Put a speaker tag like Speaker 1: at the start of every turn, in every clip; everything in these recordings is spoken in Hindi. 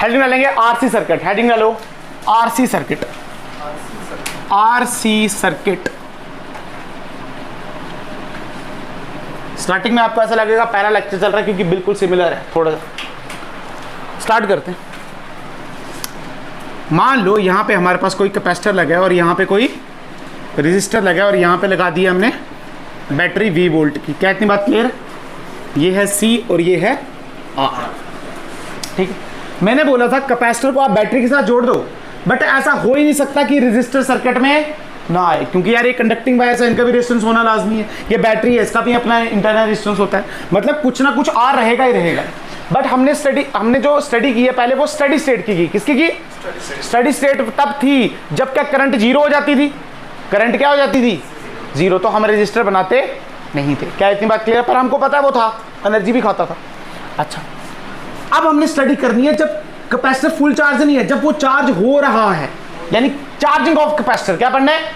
Speaker 1: हेडिंग डालेंगे आरसी सर्किट, हेडिंग डालो RC circuit, RC circuit. Starting में आपको ऐसा लगेगा पहला लेक्चर चल रहा है क्योंकि बिल्कुल सिमिलर है। थोड़ा सा स्टार्ट करते हैं। मान लो यहाँ पे हमारे पास कोई कैपेसिटर लगा है और यहाँ पे कोई रेजिस्टर लगा है और यहाँ पे लगा दिया हमने बैटरी 20 वोल्ट की। क्या इतनी बात क्लियर है? ये है C और ये है R। ठीक है, मैंने बोला था कैपेसिटर को आप बैटरी के साथ जोड़ दो, बट ऐसा हो ही नहीं सकता कि रेजिस्टर सर्किट में ना आए, क्योंकि यार ये कंडक्टिंग वायर है, इनका भी रेजिस्टेंस होना लाजमी है। ये बैटरी है, इसका भी अपना इंटरनल रेजिस्टेंस होता है, मतलब कुछ ना कुछ R रहेगा ही रहेगा। बट हमने जो स्टडी की है पहले वो स्टडी स्टेट की किसकी की? स्टडी स्टेट तब थी जब क्या करंट जीरो हो जाती थी। करंट क्या हो जाती थी? जीरो। तो हम रजिस्टर बनाते नहीं थे। क्या इतनी बात क्लियर? पर हमको पता है वो था, एनर्जी भी खाता था। अच्छा, अब हमने स्टडी करनी है जब कैपेसिटर फुल चार्ज नहीं है, जब वो चार्ज हो रहा है, यानी चार्जिंग ऑफ कैपेसिटर। क्या पढ़ना है?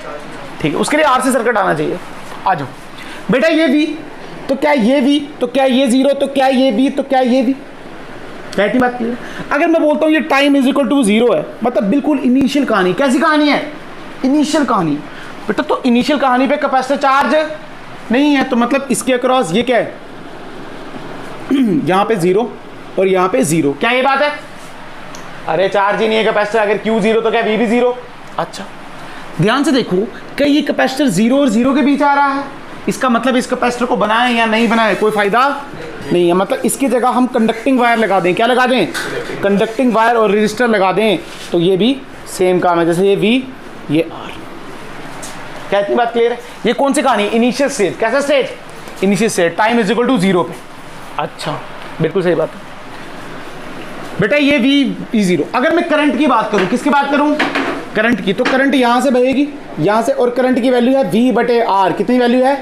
Speaker 1: ठीक है, उसके लिए आरसी सर्किट आना चाहिए। आ जाओ बेटा, ये भी तो क्या ये भी तो क्या ये जीरो तो क्या ये भी तो क्या ये भी। क्या इतनी बात क्लियर? अगर मैं बोलता हूँ ये time is equal to zero है, मतलब बिल्कुल इनिशियल कहानी। कैसी कहानी है? इनिशियल कहानी। बेटा तो इनिशियल कहानी पे कैपेसिटर चार्ज नहीं है, तो मतलब इसके अक्रॉस ये क्या है? यहाँ पे जीरो और यहाँ पे जीरो। क्या ये बात है? अरे चार्ज ही नहीं है कैपेसिटर, अगर Q जीरो तो क्या V भी जीरो। अच्छा ध्यान से देखो, क्या ये कैपेसिटर जीरो और जीरो के बीच आ रहा है? इसका मतलब इस कैपेसिटर को बनाए या नहीं बनाए कोई फायदा नहीं है। मतलब इसकी जगह हम कंडक्टिंग वायर लगा दें। क्या लगा दें? कंडक्टिंग वायर और रजिस्टर लगा दें, तो ये भी सेम काम है, जैसे ये V ये R। क्या इतनी बात क्लियर है? ये कौन सी कहानी? Initial stage. कैसा stage? Initial stage, time is equal to zero पे। अच्छा बिल्कुल सही बात है बेटा, ये V जीरो। अगर मैं करंट की बात करूं, किसकी बात करूं? करंट की। तो करंट यहां से बहेगी, यहां से, और करंट की वैल्यू है V बटे R। कितनी वैल्यू है?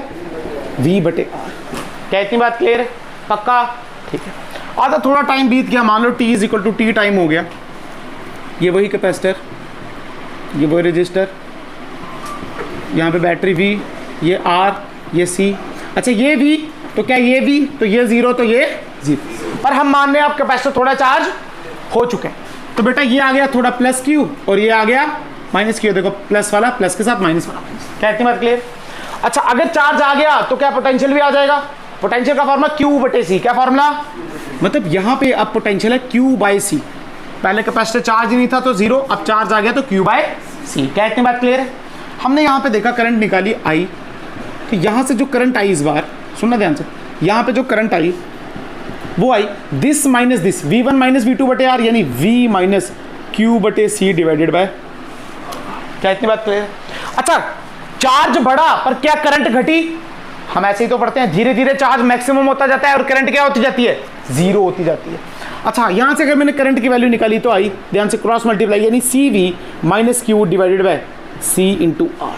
Speaker 1: V बटे R। क्या इतनी बात क्लियर है? पक्का? ठीक है। आधा थोड़ा टाइम बीत गया, मान लो T is equal to T time हो गया। ये वही कैपेसिटर, ये वही रजिस्टर, यहाँ पे बैटरी V, ये R, ये C। अच्छा ये V तो क्या ये V तो ये जीरो तो ये जीरो। पर हम मान रहे हैं आप कैपेसिटर थोड़ा चार्ज हो चुके हैं, तो बेटा ये आ गया थोड़ा प्लस Q और ये आ गया माइनस Q। देखो प्लस वाला प्लस के साथ माइनस वाला माइनस। क्या इतनी बात क्लियर? अच्छा अगर चार्ज आ गया तो क्या पोटेंशियल भी आ जाएगा? पोटेंशियल का फॉर्मूला Q बटे C। क्या फॉर्मूला? मतलब यहाँ पे अब पोटेंशियल है Q बाई C। पहले कैपेसिटर चार्ज ही नहीं था तो जीरो, अब चार्ज आ गया तो Q बाई C। क्या इतनी बात क्लियर है? हमने यहाँ पे देखा करंट निकाली I, तो यहाँ से जो करंट आई, इस बार सुनना ध्यान से, यहाँ पे जो करंट आई वो I this minus this, V1 minus V2 बटे R, यानी V माइनस Q बटे C डिवाइडेड बाय। क्या इतनी बात क्लियर है? अच्छा चार्ज बढ़ा पर क्या करंट घटी? हम ऐसे ही तो पढ़ते हैं, धीरे धीरे चार्ज मैक्सिमम होता जाता है और करंट क्या होती जाती है? जीरो होती जाती है। अच्छा यहाँ से अगर मैंने करंट की वैल्यू निकाली तो आई, ध्यान से क्रॉस मल्टीप्लाई, यानी CV minus Q divided bye C into R।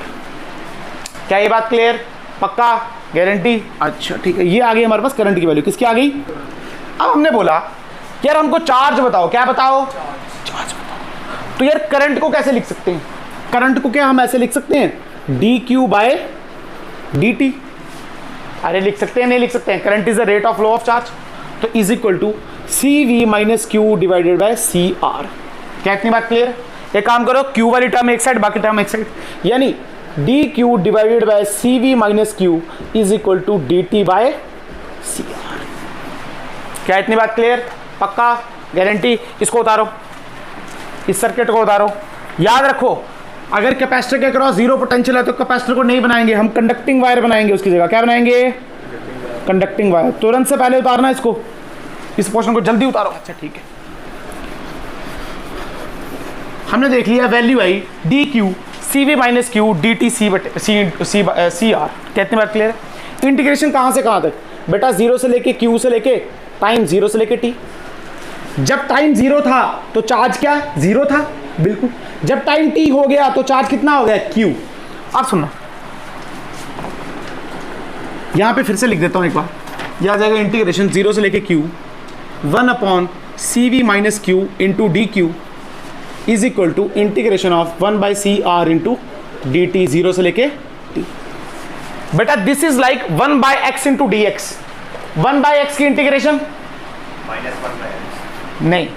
Speaker 1: क्या ये बात क्लियर? पक्का? गारंटी? अच्छा ठीक है, ये आ गई हमारे पास करंट की वैल्यू। किसकी आ गई? अब हमने बोला यार हमको चार्ज बताओ। क्या बताओ? चार्ज बताओ। तो यार करंट को कैसे लिख सकते हैं? करंट को क्या हम ऐसे लिख सकते हैं? dQ by dt। अरे लिख सकते हैं, नहीं लिख सकते हैं? Current is the rate of flow of charge, तो is equal to CV minus Q divided by CR। क्या इतनी बात क्लियर? एक काम करो, Q वाली टर्म एक साइड, बाकी टर्म एक साइड, यानी dQ divided by CV minus Q is equal to dt by CR। क्या इतनी बात क्लियर? पक्का? गारंटी? इसको उतारो, इस सर्किट को उतारो। याद रखो अगर कैपेसिटर के अक्रॉस जीरो पोटेंशियल है तो कैपेसिटर को नहीं बनाएंगे, हम कंडक्टिंग वायर बनाएंगे उसकी जगह। क्या बनाएंगे? Conducting wire. तुरंत से पहले उतारना इसको, इस पोर्शन को जल्दी उतारो। अच्छा ठीक है, हमने देख लिया वैल्यू आई dQ CV minus Q dt C बटे CR। कितनी बात क्लियर है? इंटीग्रेशन कहाँ से कहाँ तक? बेटा जीरो से लेके Q से लेके टाइम जीरो से लेके T। जब टाइम जीरो था तो चार्ज क्या? जीरो था, बिल्कुल। जब टाइम T हो गया तो चार्ज कितना हो गया? Q। अब सुनो, यहां पे फिर से लिख देता हूं एक बार, यह आ जाएगा इंटीग्रेशन जीरो से लेके Q 1 upon CV minus Q into DQ is equal to integration of 1 by CR into DT, zero से लेके T। बेटा this is like 1 by x into d x. 1 by x की इंटीग्रेशन
Speaker 2: -1/x
Speaker 1: नहीं,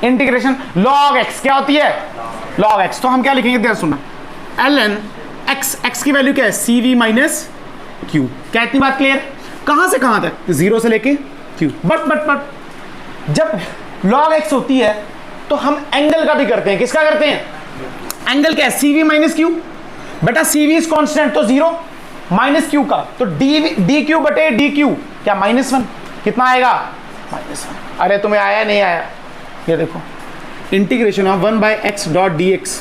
Speaker 1: इंटीग्रेशन log x क्या होती है, log x। तो हम क्या लिखेंगे ध्यान सुनना, ln x, x की वैल्यू क्या है, cv माइनस q। क्या इतनी बात क्लियर, कहां से कहां तक, 0 से लेके q। बट जब log x होती है तो हम एंगल का भी करते हैं, किसका करते हैं, एंगल क्या है, cv माइनस q। बेटा cv इज कांस्टेंट तो 0 माइनस q का, तो dq बटे dq क्या -1, कितना आएगा -1। अरे तुम्हें आया नहीं आया, ये देखो integration of 1/x dot dx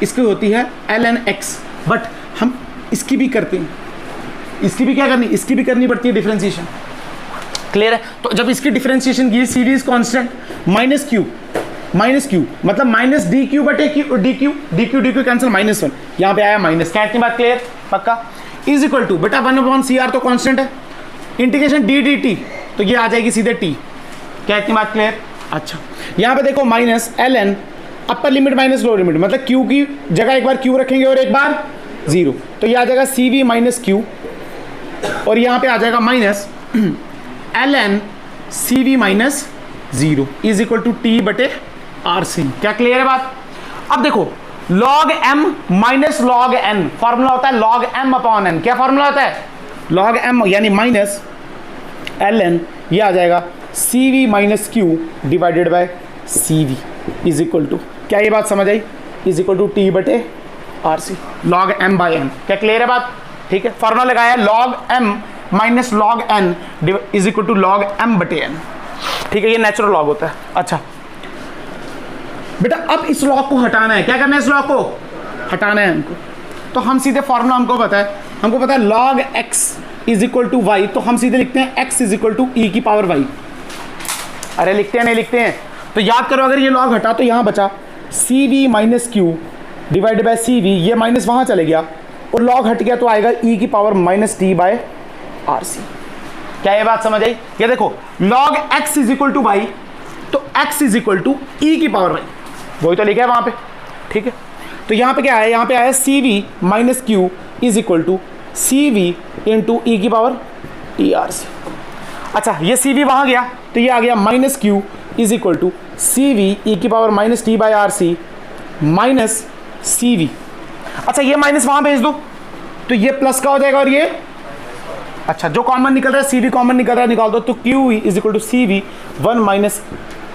Speaker 1: इसकी होती है ln x। बट हम इसकी भी करते हैं, इसकी भी क्या करनी, इसकी भी करनी पड़ती है डिफरेंशिएशन। क्लियर है, तो जब इसकी डिफरेंशिएशन की cv is constant minus q मतलब माइनस dq बटे dq कैंसिल -1, यहाँ पे आया माइनस। क्या इतनी बात क्लियर, पक्का। इज इक्वल टू बेटा 1/cr तो कांस्टेंट है, इंटीग्रेशन d dt तो ये आ जाएगी सीधे t। क्या इतनी बात क्लियर। अच्छा यहाँ पे देखो minus ln upper limit minus lower limit, मतलब q की जगह एक बार q रखेंगे और एक बार 0, तो ये आ जाएगा cv माइनस q, और यहाँ पे आ जाएगा minus ln cv minus 0 is equal to t बटे RC। क्या क्लियर है बात। अब देखो log m minus log n formula होता है log m अपॉन n। क्या फॉर्मूला होता है, log m यानी माइनस ln, ये आ जाएगा cv minus q divided by cv is equal to, क्या ये बात समझ आई, इज इक्वल टू t बटे RC log m by n। क्या क्लियर है बात, ठीक है। फॉर्मूला लगाया log m minus log n is equal to log m बटे n, ठीक है, ये नेचुरल लॉग होता है। अच्छा बेटा अब इस लॉग को हटाना है, क्या करना है, इस लॉग को हटाना है हमको, तो हम सीधे फॉर्मूला हमको पता है log x is equal to y, तो हम सीधे लिखते हैं x is equal to e की पावर वाई। अरे लिखते हैं नहीं लिखते हैं, तो याद करो अगर ये लॉग हटा तो यहाँ बचा cv minus Q divide by cv, ये माइनस वहाँ चले गया और लॉग हट गया तो आएगा e की power minus t by RC। क्या ये बात समझ आई। ये देखो log x is equal to y, तो x is equal to e की पावर वाई, वही तो लिखा है वहाँ पे, ठीक है। तो यहाँ पे क्या है, यहाँ पे आया cv minus q is equal to cv into e की पावर टी RC। अच्छा ये cv वहाँ गया तो ये आ गया minus q is equal to cv e की power minus t by RC minus cv। अच्छा ये माइनस वहाँ भेज दो तो ये प्लस का हो जाएगा और ये, अच्छा जो कॉमन निकल रहा है cv कॉमन निकल रहा है निकाल दो, तो q is equal to cv 1 minus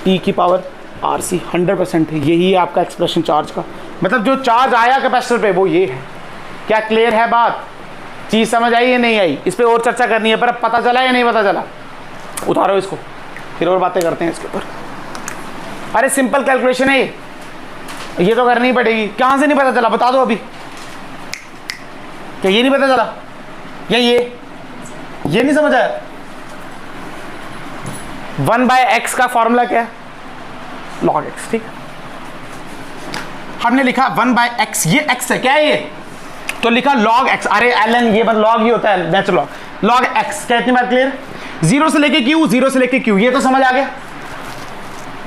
Speaker 1: e की पावर RC। 100% है, यही है आपका एक्सप्रेशन चार्ज का, मतलब जो चार्ज आया कैपेसिटर पे वो ये है। क्या क्लियर है बात, चीज़ समझ आई या नहीं आई, इस पर और चर्चा करनी है, पर अब पता चला या नहीं पता चला, उतारो इसको फिर और बातें करते हैं इसके ऊपर। अरे सिंपल कैलकुलेशन है ये तो करनी ही पड़ेगी। कहाँ से नहीं पता चला बता दो अभी, क्या ये नहीं पता चला या ये नहीं समझ आया। 1/x का फॉर्मूला क्या है, log x, ठीक है। हमने लिखा 1/x, ये x है, क्या है ये, तो लिखा log x। अरे ln ये log ही होता है नेचुरल log x। क्या इतनी बात क्लियर, 0 से लेके q, 0 से लेके q, ये तो समझ आ गया।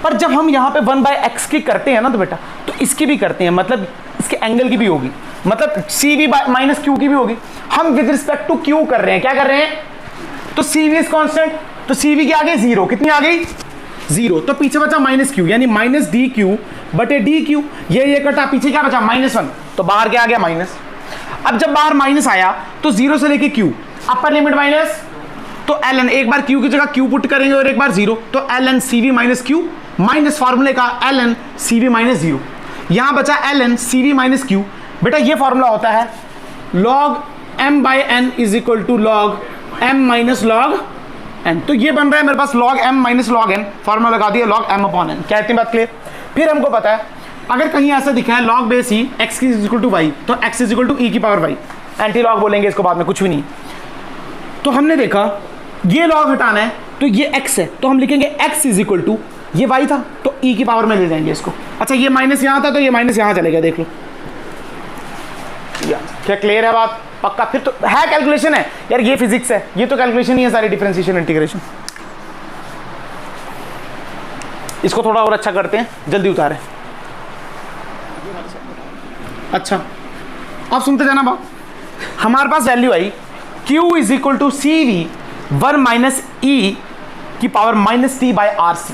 Speaker 1: पर जब हम यहाँ पे 1/x की करते हैं ना तो बेटा, तो इसकी भी करते हैं, मतलब इसके एंगल की भी होगी, मतलब cv माइनस q की भी होगी। हम विद रिस्पेक्ट टू q कर रहे हैं, क्या कर रहे हैं, तो cv इज कांस्टेंट, तो cv के आगे 0, कितनी आ गई 0, तो पीछे बचा माइनस q यानी माइनस dq बटे dq, ये कटा, पीछे क्या बचा -1, तो बाहर क्या आ गया माइनस। अब जब बाहर माइनस आया तो 0 से लेके q अपर लिमिट माइनस, तो ln एक बार q की जगह q पुट करेंगे और एक बार 0, तो ln cv minus q minus फार्मूले का ln cv माइनस 0, यहाँ बचा ln cv माइनस q। बेटा ये फार्मूला होता है log m by n is equal to log m minus log n, तो ये बन रहा है मेरे पास log m minus log n, formula लगा दिया log m अपॉन n। क्या इतनी बात क्लियर। फिर हमको पता है अगर कहीं ऐसा दिखा है log बेस ही x is equal to y, तो x is equal to e की पावर y, एंटी लॉग बोलेंगे इसको बाद में, कुछ भी नहीं। तो हमने देखा ये लॉग हटाना है तो ये x है, तो हम लिखेंगे x इज इक्वल टू, ये y था तो e की पावर में ले जाएंगे इसको। अच्छा ये माइनस यहाँ था तो ये माइनस यहाँ चलेगा, देख लो। क्या क्लियर है बात, पक्का। फिर तो है कैलकुलेशन है यार, ये फिजिक्स है, ये तो कैलकुलेशन ही है सारी, डिफरेंशिएशन इंटीग्रेशन। इसको थोड़ा और अच्छा करते हैं, जल्दी उतारें। अच्छा अब सुनते जाना बात, हमारे पास वैल्यू आई q is equal to cv 1 minus e की power minus t by RC।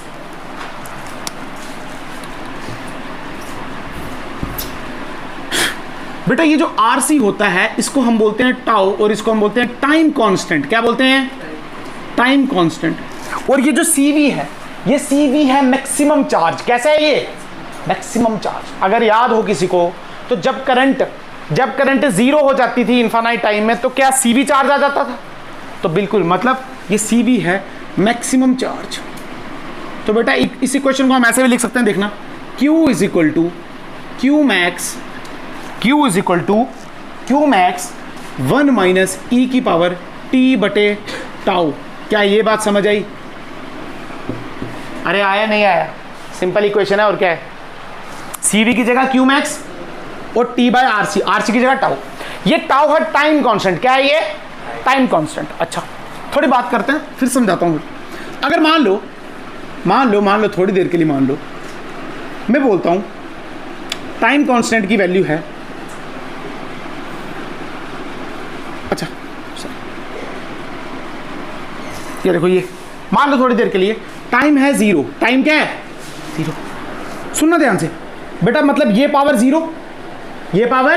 Speaker 1: बेटा ये जो RC होता है इसको हम बोलते हैं टाउ और इसको हम बोलते हैं टाइम कांस्टेंट। क्या बोलते हैं? Time constant. और ये जो CV है, ये CV है मैक्सिमम चार्ज। कैसा है ये? Maximum charge. अगर याद हो किसी को तो जब करंट 0 हो जाती थी इनफाइनाइट टाइम में तो क्या CV चार्ज आ जाता था? तो बिल्कुल, मतलब ये CV है मैक्सिमम चार्ज। तो बेटा इसी क्वेश्चन को हम ऐसे भी लिख सकते हैं, देखना, Q is equal to Q max 1 minus E की पावर T बटे टाउ। क्या ये बात समझ आई? अरे आया नहीं आया? सिंपल इक्वेशन है और क्या है? CV की जगह Q मैक्स और T बाय RC की जगह टाउ। ये टाउ है टाइम कांस्टेंट। क्या है ये? Time constant. अच्छा, थोड़ी बात करते हैं फिर समझाता हूँ। अगर मान लो थोड़ी देर के लिए मान लो मैं बोलता हूँ टाइम कांस्टेंट की वैल्यू है, अच्छा ये देखो, ये मान लो थोड़ी देर के लिए टाइम है 0। टाइम क्या है? 0। सुनना ध्यान से बेटा, मतलब ये पावर 0, ये पावर,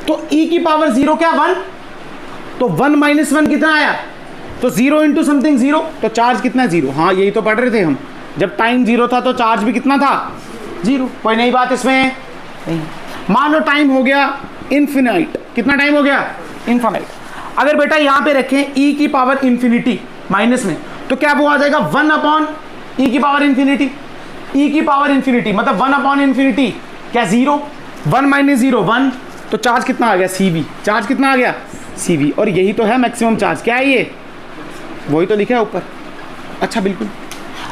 Speaker 1: तो E की पावर 0 क्या? 1। तो 1 माइनस 1 कितना आया? तो 0 इंटू समथिंग 0, तो चार्ज कितना? 0। हाँ यही तो पढ़ रहे थे हम, जब टाइम 0 था तो चार्ज भी कितना था? 0। कोई नई बात इसमें नहीं। मान लो टाइम हो गया इन्फिनाइट। कितना टाइम हो गया? इन्फिनाइट। अगर बेटा यहाँ पे रखें E की पावर इन्फिनिटी माइनस में, तो क्या वो आ जाएगा 1 अपॉन E की पावर इन्फिनिटी। E की पावर इन्फिनिटी मतलब 1 अपॉन इन्फिनिटी क्या? 0। 1 माइनस 0 1, तो चार्ज कितना आ गया? CV। चार्ज कितना आ गया? CV। और यही तो है मैक्सिमम चार्ज। क्या है ये? वही तो लिखा है ऊपर। अच्छा बिल्कुल।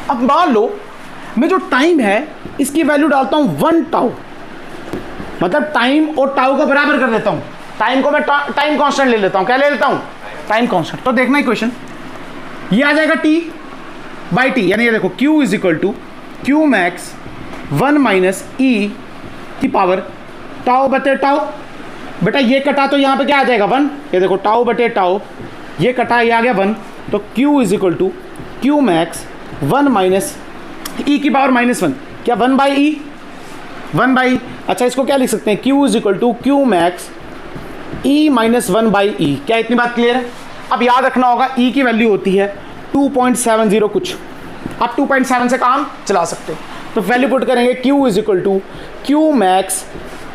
Speaker 1: अब मान लो मैं जो टाइम है इसकी वैल्यू डालता हूँ 1 टाउ, मतलब टाइम और टाउ का बराबर कर देता हूँ। टाइम को मैं टाइम कांस्टेंट ले लेता हूँ। क्या ले लेता हूँ? Time constant. तो देखना इक्वेशन, ये आ जाएगा T बाई T, यानी ये देखो Q is equal to Q max 1 minus E की पावर टाउ बटे टाउ। बेटा ये कटा तो यहाँ पे क्या आ जाएगा? 1। ये देखो टाउ बटे टाउ, ये कटा, ये आ गया 1। तो Q is equal to Q max 1 minus E की पावर -1। क्या? 1 बाई E, 1 बाई। अच्छा इसको क्या लिख सकते हैं? Q is equal to Q max E minus 1 by E। क्या इतनी बात क्लियर है? अब याद रखना होगा E की वैल्यू होती है 2.70 कुछ। आप 2.7 से काम चला सकते हो। तो वैल्यू पुट करेंगे Q is equal to Q max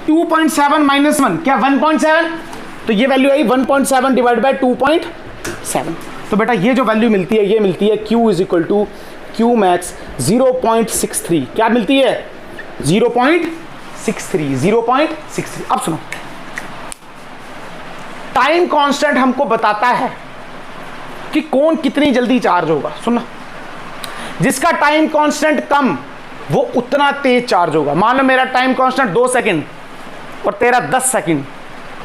Speaker 1: 2.7 minus 1। क्या? 1.7। तो ये वैल्यू आई 1.7 डिवाइड बाई 2.7। तो बेटा ये जो वैल्यू मिलती है ये मिलती है Q is equal to Q max 0.63। क्या मिलती है? 0.63। अब सुनो, टाइम कांस्टेंट हमको बताता है कि कौन कितनी जल्दी चार्ज होगा। सुनना, जिसका टाइम कांस्टेंट कम वो उतना तेज चार्ज होगा। मान लो मेरा टाइम कांस्टेंट 2 सेकंड और तेरा 10 सेकंड,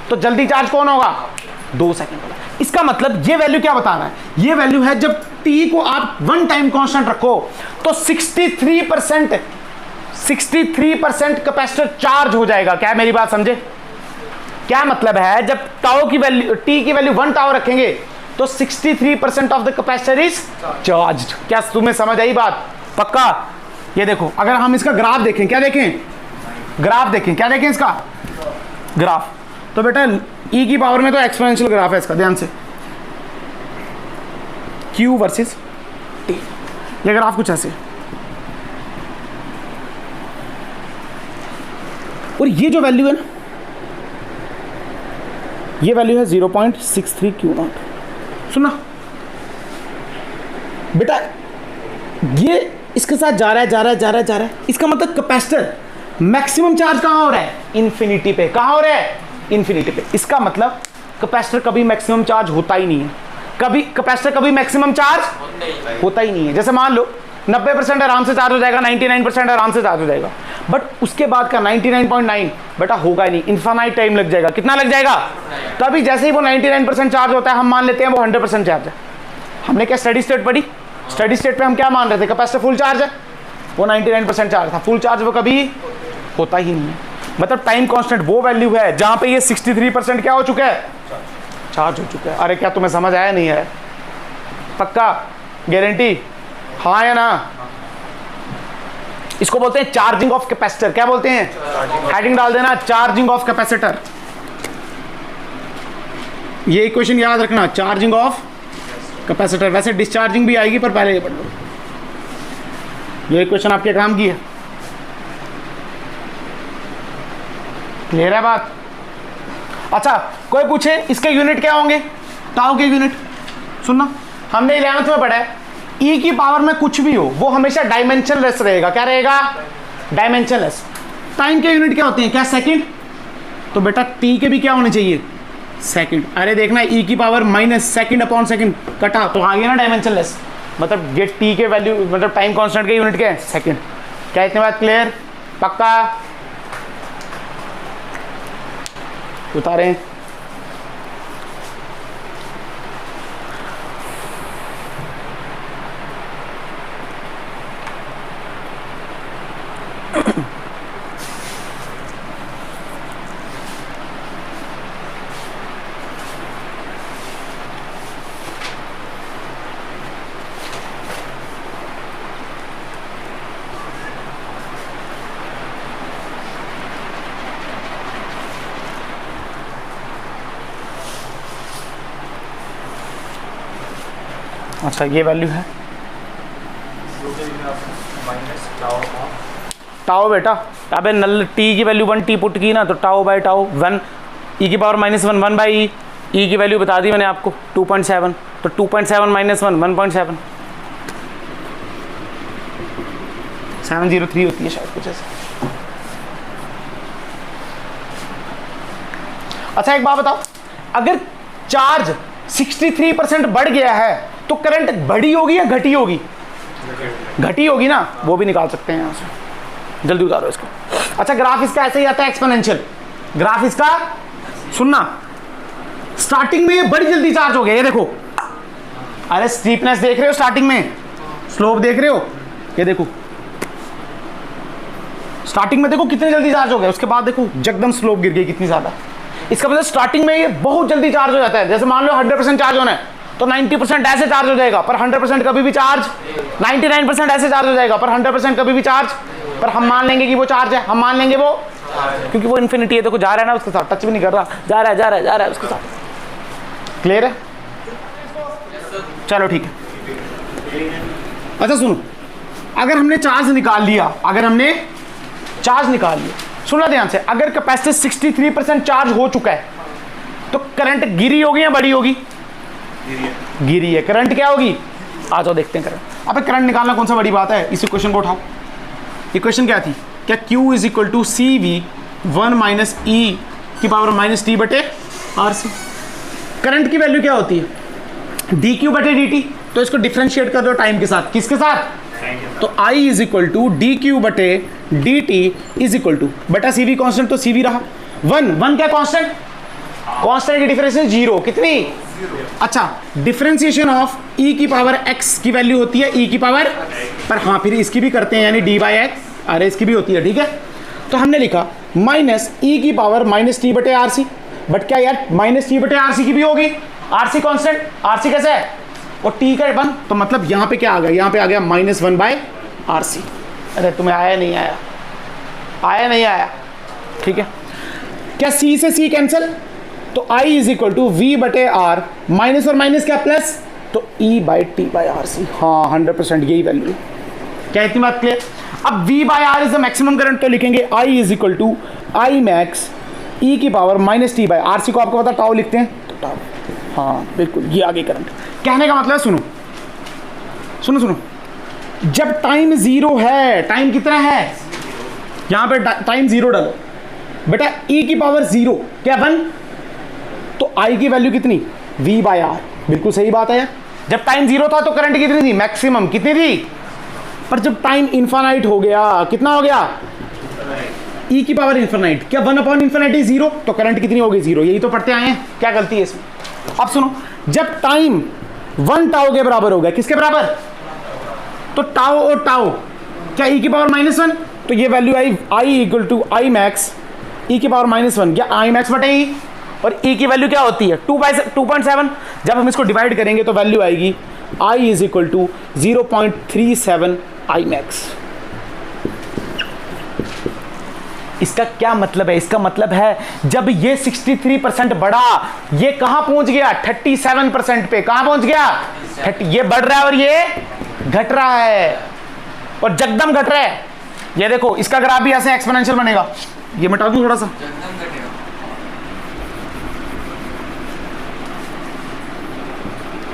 Speaker 1: तो जल्दी चार्ज कौन होगा? 2 सेकंड होगा। इसका मतलब ये वैल्यू क्या बता रहा है? ये वैल्यू है जब T को आप 1 टाइम कांस्टेंट रखो तो 63% कैपेसिटर चार्ज हो जाएगा। क्या मेरी बात समझे? क्या मतलब है? जब टाउ की वैल्यू, T की वैल्यू 1 टाउ रखेंगे तो 63% of the capacitor is charged. क्या तुम्हें समझ आई बात? पक्का? ये देखो, अगर हम इसका ग्राफ देखें, क्या देखें? ग्राफ देखें। क्या देखें? इसका ग्राफ। तो बेटा E की पावर में तो एक्सपोनेंशियल ग्राफ है इसका, ध्यान से, Q वर्सेस T। ये ग्राफ कुछ ऐसे, और ये जो वैल्यू है ना, ये वैल्यू है 0.63 Q0। सुना बेटा, ये इसके साथ जा रहा है। इसका मतलब कैपेसिटर मैक्सिमम चार्ज कहां हो रहा है? इन्फिनिटी पे। कहां हो रहा है? इन्फिनिटी पे। इसका मतलब कैपेसिटर कभी मैक्सिमम चार्ज होता ही नहीं है। कैपेसिटर कभी मैक्सिमम चार्ज होता ही नहीं है। जैसे मान लो 90% आराम से चार्ज हो जाएगा, 99% आराम से चार्ज हो जाएगा, बट उसके बाद का 99.9 बेटा होगा ही नहीं, इन्फिनाइट टाइम लग जाएगा। कितना लग जाएगा? तभी जैसे ही वो 99% चार्ज होता है हम मान लेते हैं वो 100% चार्ज है। हमने क्या स्टडी स्टेट पढ़ी? स्टडी स्टेट पे हम क्या मान रहे थे? कैपेसिटर फुल चार्ज है, वो 99% चार्ज था। फुल चार्ज वो कभी होता ही नहीं है। मतलब टाइम कांस्टेंट वो वैल्यू है जहां पे ये 63% क्या हो चुका है? चार्ज हो चुका है। अरे क्या तुम्हें समझ आया? नहीं है? पक्का? गारंटी? हाँ या ना? इसको बोलते हैं चार्जिंग ऑफ कैपेसिटर। क्या बोलते हैं? हेडिंग डाल देना, चार्जिंग ऑफ कैपेसिटर। ये इक्वेशन याद रखना, चार्जिंग ऑफ कैपेसिटर। वैसे डिस्चार्जिंग भी आएगी, पर पहले ये पढ़ लो। ये इक्वेशन आपके काम की है। क्लियर है बात? अच्छा, कोई पूछे इसके यूनिट क्या होंगे? टाउ के यूनिट सुनना, हमने 11th में पढ़ा है, ई की पावर में कुछ भी हो वो हमेशा डायमेंशनलेस रहेगा। क्या रहेगा? डायमेंशनलेस। टाइम के यूनिट क्या होते हैं? क्या? सेकंड। तो बेटा टी के भी क्या होने चाहिए? सेकंड। अरे देखना, ई की power minus second upon second कटा तो आ गया ना डायमेंशनलेस। मतलब गेट टी के वैल्यू, मतलब टाइम कांस्टेंट के यूनिट क्या है? सेकंड। क्या इतनी बात क्लियर? पक्का? उतारें। अच्छा, ये वैल्यू है टाओ बेटा। अबे नल टी की वैल्यू 1 टी पुट की ना, तो टाओ बाय टाओ 1 ई की पावर -1 1 बाई ई। ई की वैल्यू बता दी मैंने आपको 2.7, तो 2.7 -1 1.7 703 होती है शायद कुछ ऐसा। अच्छा एक बात बताओ, अगर चार्ज 63% बढ़ गया है तो करंट बढ़ी होगी या घटी होगी? घटी होगी ना, वो भी निकाल सकते हैं यहां से। जल्दी उतारो इसको। अच्छा, ग्राफ इसका ऐसे ही आता है, एक्सपोनेंशियल ग्राफ इसका। सुनना, स्टार्टिंग में बड़ी जल्दी चार्ज हो गया, ये देखो। अरे स्टीपनेस देख रहे हो स्टार्टिंग में, स्लोप देख रहे हो, ये देखो स्टार्टिंग में देखो कितनी जल्दी चार्ज हो गया, उसके बाद देखो जगदम स्लोप गिर गई कितनी ज्यादा। इसका मतलब स्टार्टिंग में ये बहुत जल्दी चार्ज हो जाता है। जैसे मान लो 100% चार्ज होना है तो 90% ऐसे चार्ज हो जाएगा, पर 100% कभी भी चार्ज, 99% ऐसे चार्ज हो जाएगा, पर 100% कभी भी चार्ज। पर हम मान लेंगे कि वो चार्ज है, हम मान लेंगे वो, क्योंकि वो इन्फिनिटी है। देखो जा रहा है ना उसके साथ, टच भी नहीं कर रहा, जा रहा है जा रहा है जा रहा है उसके साथ। क्लियर है? चलो ठीक है। अच्छा सुनो, अगर हमने चार्ज निकाल लिया, अगर हमने चार्ज निकाल लिया, सुना ध्यान से, अगर कैपेसिटर 63% चार्ज हो चुका है तो करंट गिरी होगी या बढ़ी होगी? गिरी है। करंट क्या होगी? आ जाओ देखते हैं करंट। अब करंट निकालना कौन सा बड़ी बात है, इस इक्वेशन को उठाओ। इक्वेशन क्या थी? क्या Q is equal to c v 1 minus e की पावर माइनस टी बटे आर सी। करंट की वैल्यू क्या होती है? डी क्यू बटे डी टी। तो इसको डिफ्रेंशिएट कर दो टाइम के साथ। किसके साथ? तो I is equal to d q बटे d t is equal to बटा सी वी कॉन्स्टेंट, तो सी वी रहा 1 क्या कॉन्स्टेंट? कॉन्स्टेंट की डिफरेंशिएशन 0 कितनी? अच्छा, डिफरेंशिएशन ऑफ e की पावर x की वैल्यू होती है e की पावर, पर हाँ फिर इसकी भी करते हैं, यानी d बाई एक्स। अरे इसकी भी होती है, ठीक है। तो हमने लिखा माइनस e की पावर माइनस टी बटे आर सी। बट क्या यार, माइनस टी बटे आर सी की भी होगी, R C constant, R C कैसे है? और t का 1, तो मतलब यहाँ पे क्या आ गया? यहाँ पे आ गया -1 बाय आर सी। अरे तुम्हें आया नहीं आया? आया नहीं आया? ठीक है। क्या c से c कैंसिल, तो I is equal to V बटे आर, माइनस और माइनस क्या प्लस, तो E by t by R C. हाँ 100% यही वैल्यू। क्या इतनी बात क्लियर? अब V by R is the maximum current, तो लिखेंगे I is equal to I max E की power minus t by R C को आपको पता टाउ लिखते हैं, तो टाउ। हाँ बिल्कुल, ये आगे करंट। कहने का मतलब सुनो सुनो सुनो, जब टाइम 0 है, टाइम कितना है? यहाँ पे टाइम 0 डालो बेटा, E की पावर 0 क्या 1, तो I की वैल्यू कितनी? V by R. बिल्कुल सही बात है। जब टाइम 0 था तो करंट कितनी थी? मैक्सिमम कितनी थी? पर जब टाइम इनफाइनाइट हो गया, कितना हो गया? E की पावर इनफाइनाइट, क्या 1 अपॉन इनफिनिटी 0, तो करंट कितनी होगी? 0। यही तो पढ़ते आए हैं, क्या गलती है इसमें? अब सुनो, जब टाइम 1 टाउ के बराबर हो गया, किसके बराबर? तो टाउ और टाउ क्या E की पावर -1, तो ये value I I equal to I max E की पावर -1, क्या आई मैक्स बटे E, और E की वैल्यू क्या होती है? 2.7। जब हम इसको डिवाइड करेंगे तो वैल्यू आएगी I is equal to 0.37 I max. इसका क्या मतलब है? इसका मतलब है जब ये 63% बढ़ा, ये कहां पहुंच गया? 37% पे। कहां पहुंच गया? 30। ये बढ़ रहा है और ये घट रहा है, और जगदम घट रहा है। ये देखो इसका ग्राफ भी ऐसे एक्सपोनेंशियल बनेगा। ये मिटा दूं थोड़ा सा,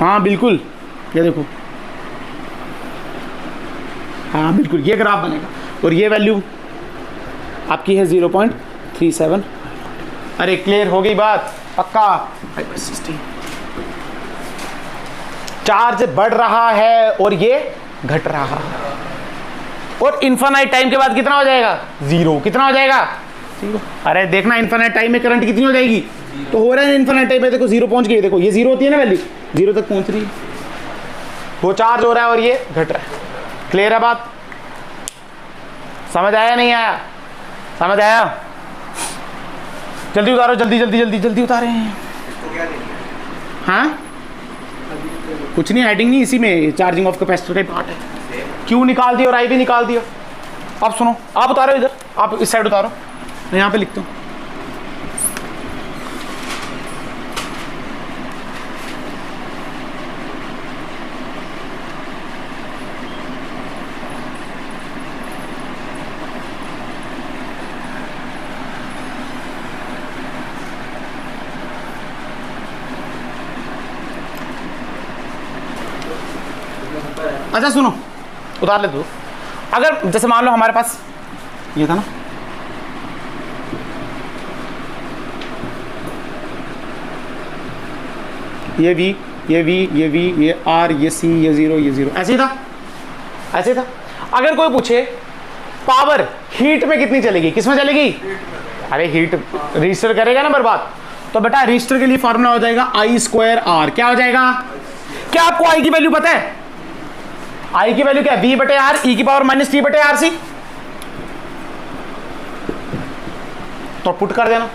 Speaker 1: हाँ बिल्कुल, ये देखो, हाँ बिल्कुल ये ग्राफ बनेगा, और ये वैल्यू आपकी है 0.37। अरे क्लियर हो गई बात? पक्का? चार्ज बढ़ रहा है और ये घट रहा है, और इनफाइनाइट टाइम के बाद कितना हो जाएगा? जीरो। कितना हो जाएगा? जीरो। अरे देखना इनफाइनाइट टाइम में करंट कितनी हो जाएगी? तो हो रहा है इनफाइनाइट टाइम में, देखो जीरो पहुंच गई। देखो ये जीरो होती है ना वैल्यू, जीरो तक पहुंच रही है, वो चार्ज हो रहा है और ये घट रहा है। क्लियर है बात? समझ आया नहीं आया? समझ आया? जल्दी उतारो, जल्दी जल्दी जल्दी जल्दी उतारे हैं। हाँ कुछ नहीं, हेडिंग नहीं, इसी में चार्जिंग ऑफ कैपेसिटर का पार्ट है। क्यू निकाल दिया और आई भी निकाल दिया। अब सुनो, आप उतारो इधर, आप इस साइड उतारो, मैं यहाँ पे लिखता हूँ। अच्छा सुनो, उतार ले दो। अगर जैसे मान लो हमारे पास ये था ना, ये V, ये V, ये V, ये R, ये C, ये जीरो, ये जीरो, ऐसे ही था, ऐसे था। अगर कोई पूछे पावर हीट में कितनी चलेगी, किस में चलेगी? अरे हीट रजिस्टर करेगा ना बर्बाद, तो बेटा रजिस्टर के लिए फॉर्मूला हो जाएगा I²R। क्या हो जाएगा? क्या आपको I की वैल्यू पता है? I की वैल्यू क्या है? V/R e⁻t/RC। तो पुट कर देना।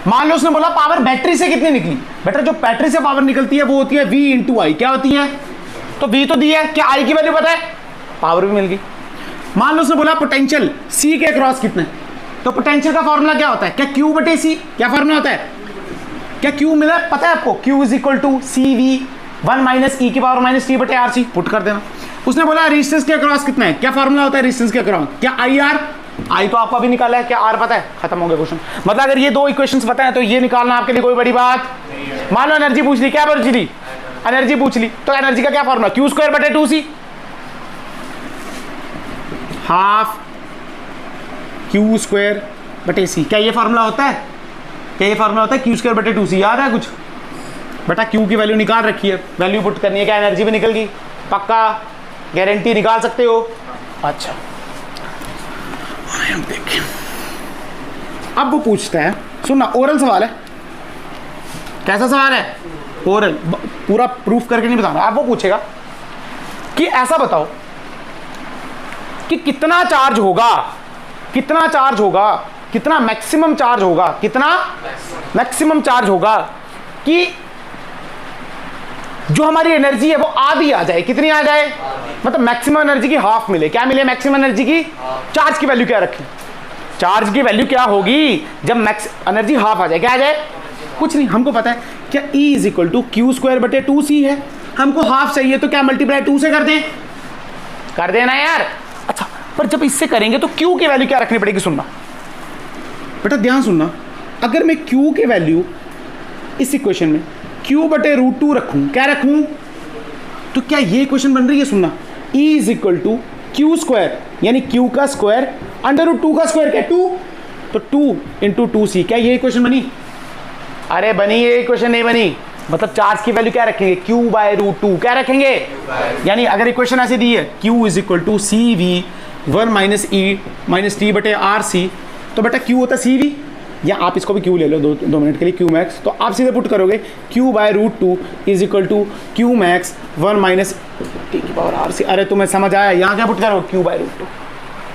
Speaker 1: मान लो उसने बोला पावर बैटरी से कितनी निकली, बेटा जो बैटरी से पावर निकलती है वो होती है V × I। क्या होती है? तो V तो दी है, क्या I की वैल्यू पता है? पावर भी मिल गई। मान लो उसने बोला पोटेंशियल C के अक्रॉस कितने, तो पोटेंशियल का फॉर्मूला क्या होता है? क्या Q/C? क्या फॉर्मूला होता है? क्या Q मिला पता है आपको? Q = CV1 - e⁻t/RC। पुट कर देना। उसने बोला रेजिस्टेंस के अक्रॉस कितना है, क्या फॉर्मूला होता है रेजिस्टेंस के अक्रॉस? क्या IR? I तो आपको अभी निकाला है, क्या R पता है? खत्म हो गया क्वेश्चन। मतलब अगर ये दो इक्वेशंस पता है तो ये निकालना आपके लिए कोई बड़ी बात नहीं। मान लो एनर्जी पूछ ली, क्या पूछ ली? एनर्जी पूछ ली, तो एनर्जी का क्या फॉर्मूला? Q²/2C, half Q²/C। क्या ये फॉर्मूला होता है? क्या ये फॉर्मूला होता है Q²/2C? याद है कुछ? बेटा Q की वैल्यू निकाल रखी है, वैल्यू पुट करनी है, क्या एनर्जी भी निकल गई? पक्का? गारंटी निकाल सकते हो? अच्छा देखिए, अब वो पूछता है, सुनना, ओरल सवाल है। कैसा सवाल है? ओरल, पूरा प्रूफ करके नहीं बता रहा। अब वो पूछेगा कि ऐसा बताओ कि कितना चार्ज होगा, कितना चार्ज होगा, कितना मैक्सिमम चार्ज होगा, कितना मैक्सिमम चार्ज होगा कि जो हमारी एनर्जी है वो आधी आ जाए। कितनी आ जाए? मतलब मैक्सिमम एनर्जी की हाफ मिले। क्या मिले? मैक्सिमम एनर्जी की। चार्ज की वैल्यू क्या रखें? चार्ज की वैल्यू क्या होगी जब मैक्स एनर्जी हाफ आ जाए? क्या आ जाए? कुछ नहीं, हमको पता है क्या E = Q²/2C है। हमको हाफ चाहिए तो क्या मल्टीप्लाई 2 से कर दें? कर देना यार। अच्छा, पर जब इससे करेंगे तो Q की वैल्यू क्या रखनी पड़ेगी? सुनना बेटा, ध्यान सुनना। अगर मैं Q की वैल्यू इस इक्वेशन में Q/√2 रखूं, क्या रखूं? तो क्या ये इक्वेशन बन रही है? सुनना, E = Q² यानी Q का स्क्वायर √2 का स्क्वायर, क्या 2, तो 2 × 2C। क्या ये इक्वेशन बनी? अरे बनी, ये इक्वेशन नहीं बनी। मतलब चार्ज की वैल्यू क्या रखेंगे? Q/√2। क्या रखेंगे? यानी अगर इक्वेशन ऐसे दी है Q = CV1 - e⁻t/RC, तो बेटा Q होता है CV, या आप इसको भी Q ले लो दो मिनट के लिए, Qmax। तो आप सीधे पुट करोगे Q/√2 = Qmax 1 - t/RC। अरे तुम्हें समझ आया? यहाँ क्या पुट करो? Q/√2।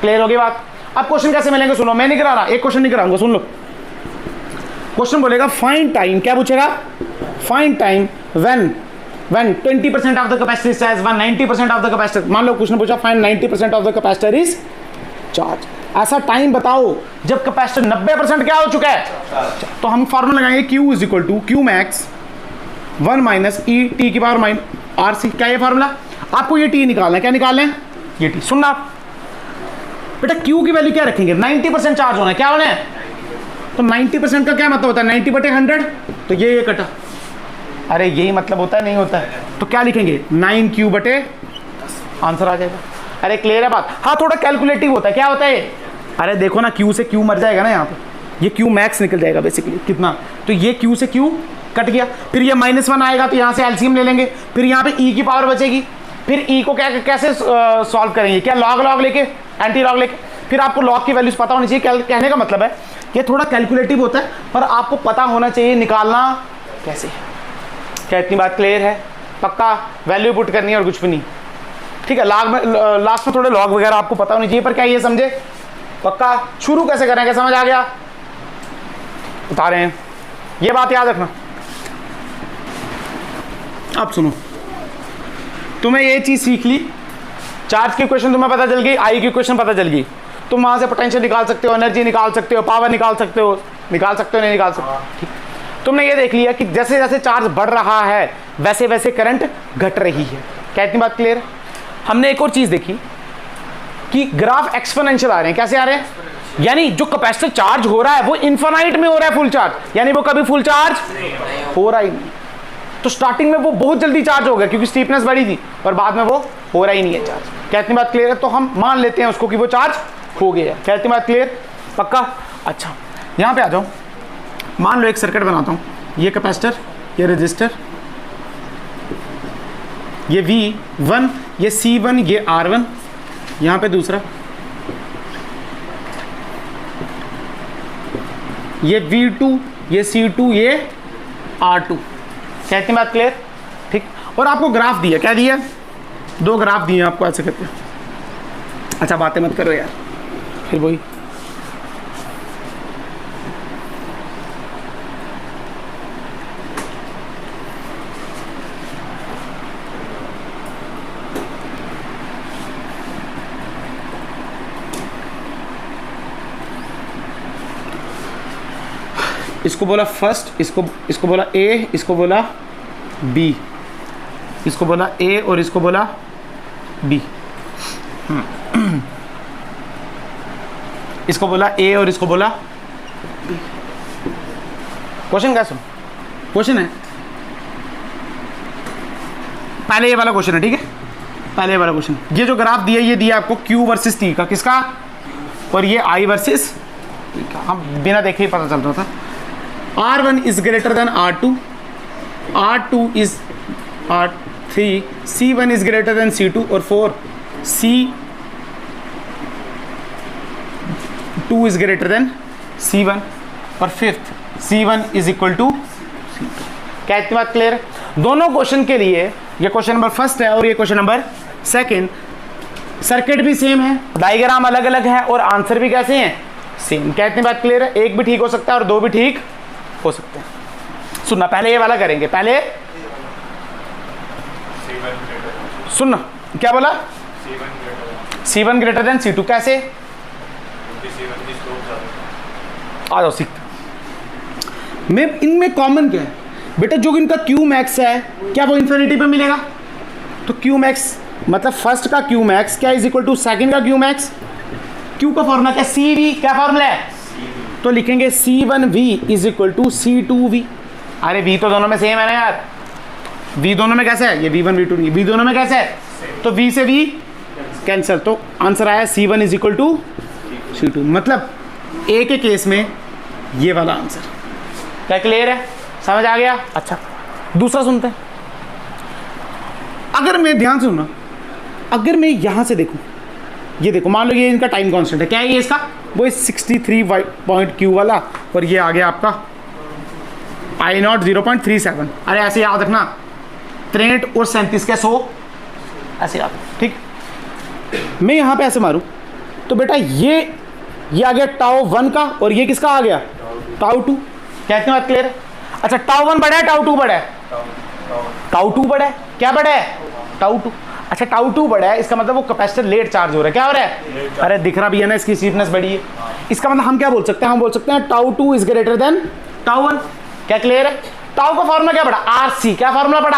Speaker 1: क्लियर होगी बात? अब क्वेश्चन कैसे मिलेंगे? सुनो, मैं नहीं करा रहा, एक क्वेश्चन नहीं कराऊंगा, सुन लो। क्वेश्चन बोलेगा फाइंड टाइम, क्या पूछेगा? Find time when 20% of the capacitor is charge, 90% of the capacitor. मान लो क्वेश्चन पूछा find 90% of the capacitor is charge. ऐसा टाइम बताओ जब कैपेसिटर 90% क्या हो चुका है। तो हम फॉर्मूला लगाएंगे Q is equal to Q max 1 minus E T की पावर माइन आर सी। क्या ये फॉर्मूला? आपको ये टी निकालना है। क्या निकालना है? ये टी। सुनना आप बेटा, Q की वैल्यू क्या रखेंगे? 90% चार्ज होना है। क्या होना है? तो 90% का क्या मतलब होता है? 90/100। तो ये कटा। अरे यही मतलब होता है, नहीं होता है? तो क्या लिखेंगे? 9Q/10 आंसर आ जाएगा। अरे क्लियर है बात? हाँ, थोड़ा कैलकुलेटिव होता है। क्या होता है? अरे देखो ना, Q से Q मर जाएगा ना यहाँ पे, ये Q मैक्स निकल जाएगा बेसिकली। कितना? तो ये Q से Q कट गया, फिर ये -1 आएगा तो यहाँ से एलसीएम ले लेंगे, फिर यहाँ पे E की पावर बचेगी, फिर E को क्या कैसे सॉल्व करेंगे? क्या लॉग लेके, एंटी लॉग लेके? फिर आपको लॉग की वैल्यूज पता होनी चाहिए। कहने का मतलब है कि थोड़ा कैलकुलेटिव होता है, पर आपको पता होना चाहिए निकालना कैसे। क्या इतनी बात क्लियर है? पक्का वैल्यू पुट करनी है और कुछ भी नहीं, ठीक है? लास्ट में थोड़े लॉग वगैरह आपको पता होनी चाहिए, पर क्या ये समझे? पक्का शुरू कैसे करें? क्या समझ आ गया? बता रहे हैं, ये बात याद रखना। अब सुनो, तुम्हें ये चीज सीख ली, चार्ज की इक्वेशन तुम्हें पता चल गई, आई की इक्वेशन पता चल गई, तुम वहां से पोटेंशियल निकाल सकते हो, एनर्जी निकाल सकते हो, पावर निकाल सकते हो, नहीं निकाल सकते। ठीक, तुमने ये देख लिया कि जैसे जैसे चार्ज बढ़ रहा है वैसे वैसे करंट घट रही है। क्या इतनी बात क्लियर है? हमने एक और चीज देखी कि ग्राफ एक्सपोनेंशियल आ रहे हैं। कैसे आ रहे हैं? यानी जो कैपेसिटर चार्ज हो रहा है वो इनफाइनाइट में हो रहा है फुल चार्ज, यानी वो कभी फुल चार्ज हो रहा ही नहीं। तो स्टार्टिंग में वो बहुत जल्दी चार्ज हो गया क्योंकि स्टीपनेस बढ़ी थी, और बाद में वो हो रहा ही नहीं है चार्ज। क्या इतनी बात क्लियर है? तो हम मान लेते हैं उसको कि वो चार्ज हो गया है। क्या इतनी बात क्लियर? पक्का? अच्छा, यहां पे आ जाओ। मान लो एक सर्किट बनाता हूं, ये कैपेसिटर, ये रेजिस्टर, ये V1, ये C1, ये R1, यहां पे दूसरा, ये V2, ये C2, ये R2। क्या इतनी बात क्लियर? ठीक। और आपको ग्राफ दिया, क्या दिया? 2 ग्राफ दिए आपको, ऐसे करते। अच्छा बातें मत करो यार, फिर वही। इसको बोला फर्स्ट, इसको बोला ए, इसको बोला बी, इसको बोला ए और इसको बोला बी, इसको बोला ए और इसको बोला बी। क्वेश्चन क्या सुन? क्वेश्चन है, पहले ये वाला क्वेश्चन है, ठीक है? पहले ये वाला क्वेश्चन, ये जो ग्राफ दिया, ये दिया आपको Q वर्सेस T का, किसका? और ये I वर्सेस T का। हम बिना देखे ही पता चल रहा था। R1 is greater than R2, R2 is R3, C1 is greater than C2, और 4 C2 is greater than C1, और 5th C1 is equal to C2। क्या इतनी बात क्लियर है? दोनों क्वेश्चन के लिए, ये क्वेश्चन नंबर फर्स्ट है और ये क्वेश्चन नंबर सेकंड, सर्किट भी सेम है, डायग्राम अलग अलग है और आंसर भी कैसे हैं? सेम। क्या इतनी बात क्लियर है? एक भी ठीक हो सकता है और 2 भी ठीक हो सकते हैं। सुनना, पहले ये वाला करेंगे। पहले सुनना, क्या बोला? C1 greater than C2। कैसे? आ जाओ सीखते। मैं इनमें कॉमन क्या है बेटा? जो इनका Q मैक्स है, क्या वो इन्फिनिटी पे मिलेगा? तो Q मैक्स मतलब फर्स्ट का Q मैक्स क्या इज इक्वल टू सेकंड का Q मैक्स। Q का फॉर्मूला क्या? CV। क्या फॉर्मूला है? तो लिखेंगे C1V is equal to C2V। अरे V तो दोनों में सेम है ना यार, V दोनों में कैसे है? ये V1 V2 नहीं, V दोनों में कैसे है? तो V से V कैंसिल, तो आंसर आया C1 is equal to C2। मतलब A के केस में ये वाला आंसर। क्या क्लियर है? समझ आ गया? अच्छा, दूसरा सुनते हैं। अगर मैं ध्यान से सुनना, अगर मैं यहां से देखूं, ये देखो, मान लो ये इनका टाइम कांस्टेंट है। क्या है ये इसका? वो 63 वाला, और ये आ गया आपका I0 0.37। अरे ऐसे याद रखना, 63 और 37 क्या 100, ऐसे याद, ठीक? मैं यहाँ पे ऐसे मारूं तो बेटा ये आ गया τ1 का, और ये किसका आ गया? τ2। क्या इतनी बात क्लियर है? अच्छा, τ1 बड़ा है, τ2 बड़ा है? τ2 बड़ा है। क्या बड़ा है? τ2। अच्छा टाउ 2 बड़ा है, इसका मतलब वो कैपेसिटर लेट चार्ज हो रहा है। क्या हो रहा है? अरे दिख रहा भी है ना, इसकी स्टीफनेस बड़ी है। इसका मतलब हम क्या बोल सकते हैं? हम बोल सकते हैं tau 2 is greater then tau 1। क्या क्लियर है? टाउ का फॉर्मूला क्या पड़ा? आरसी। क्या फॉर्मूला पड़ा?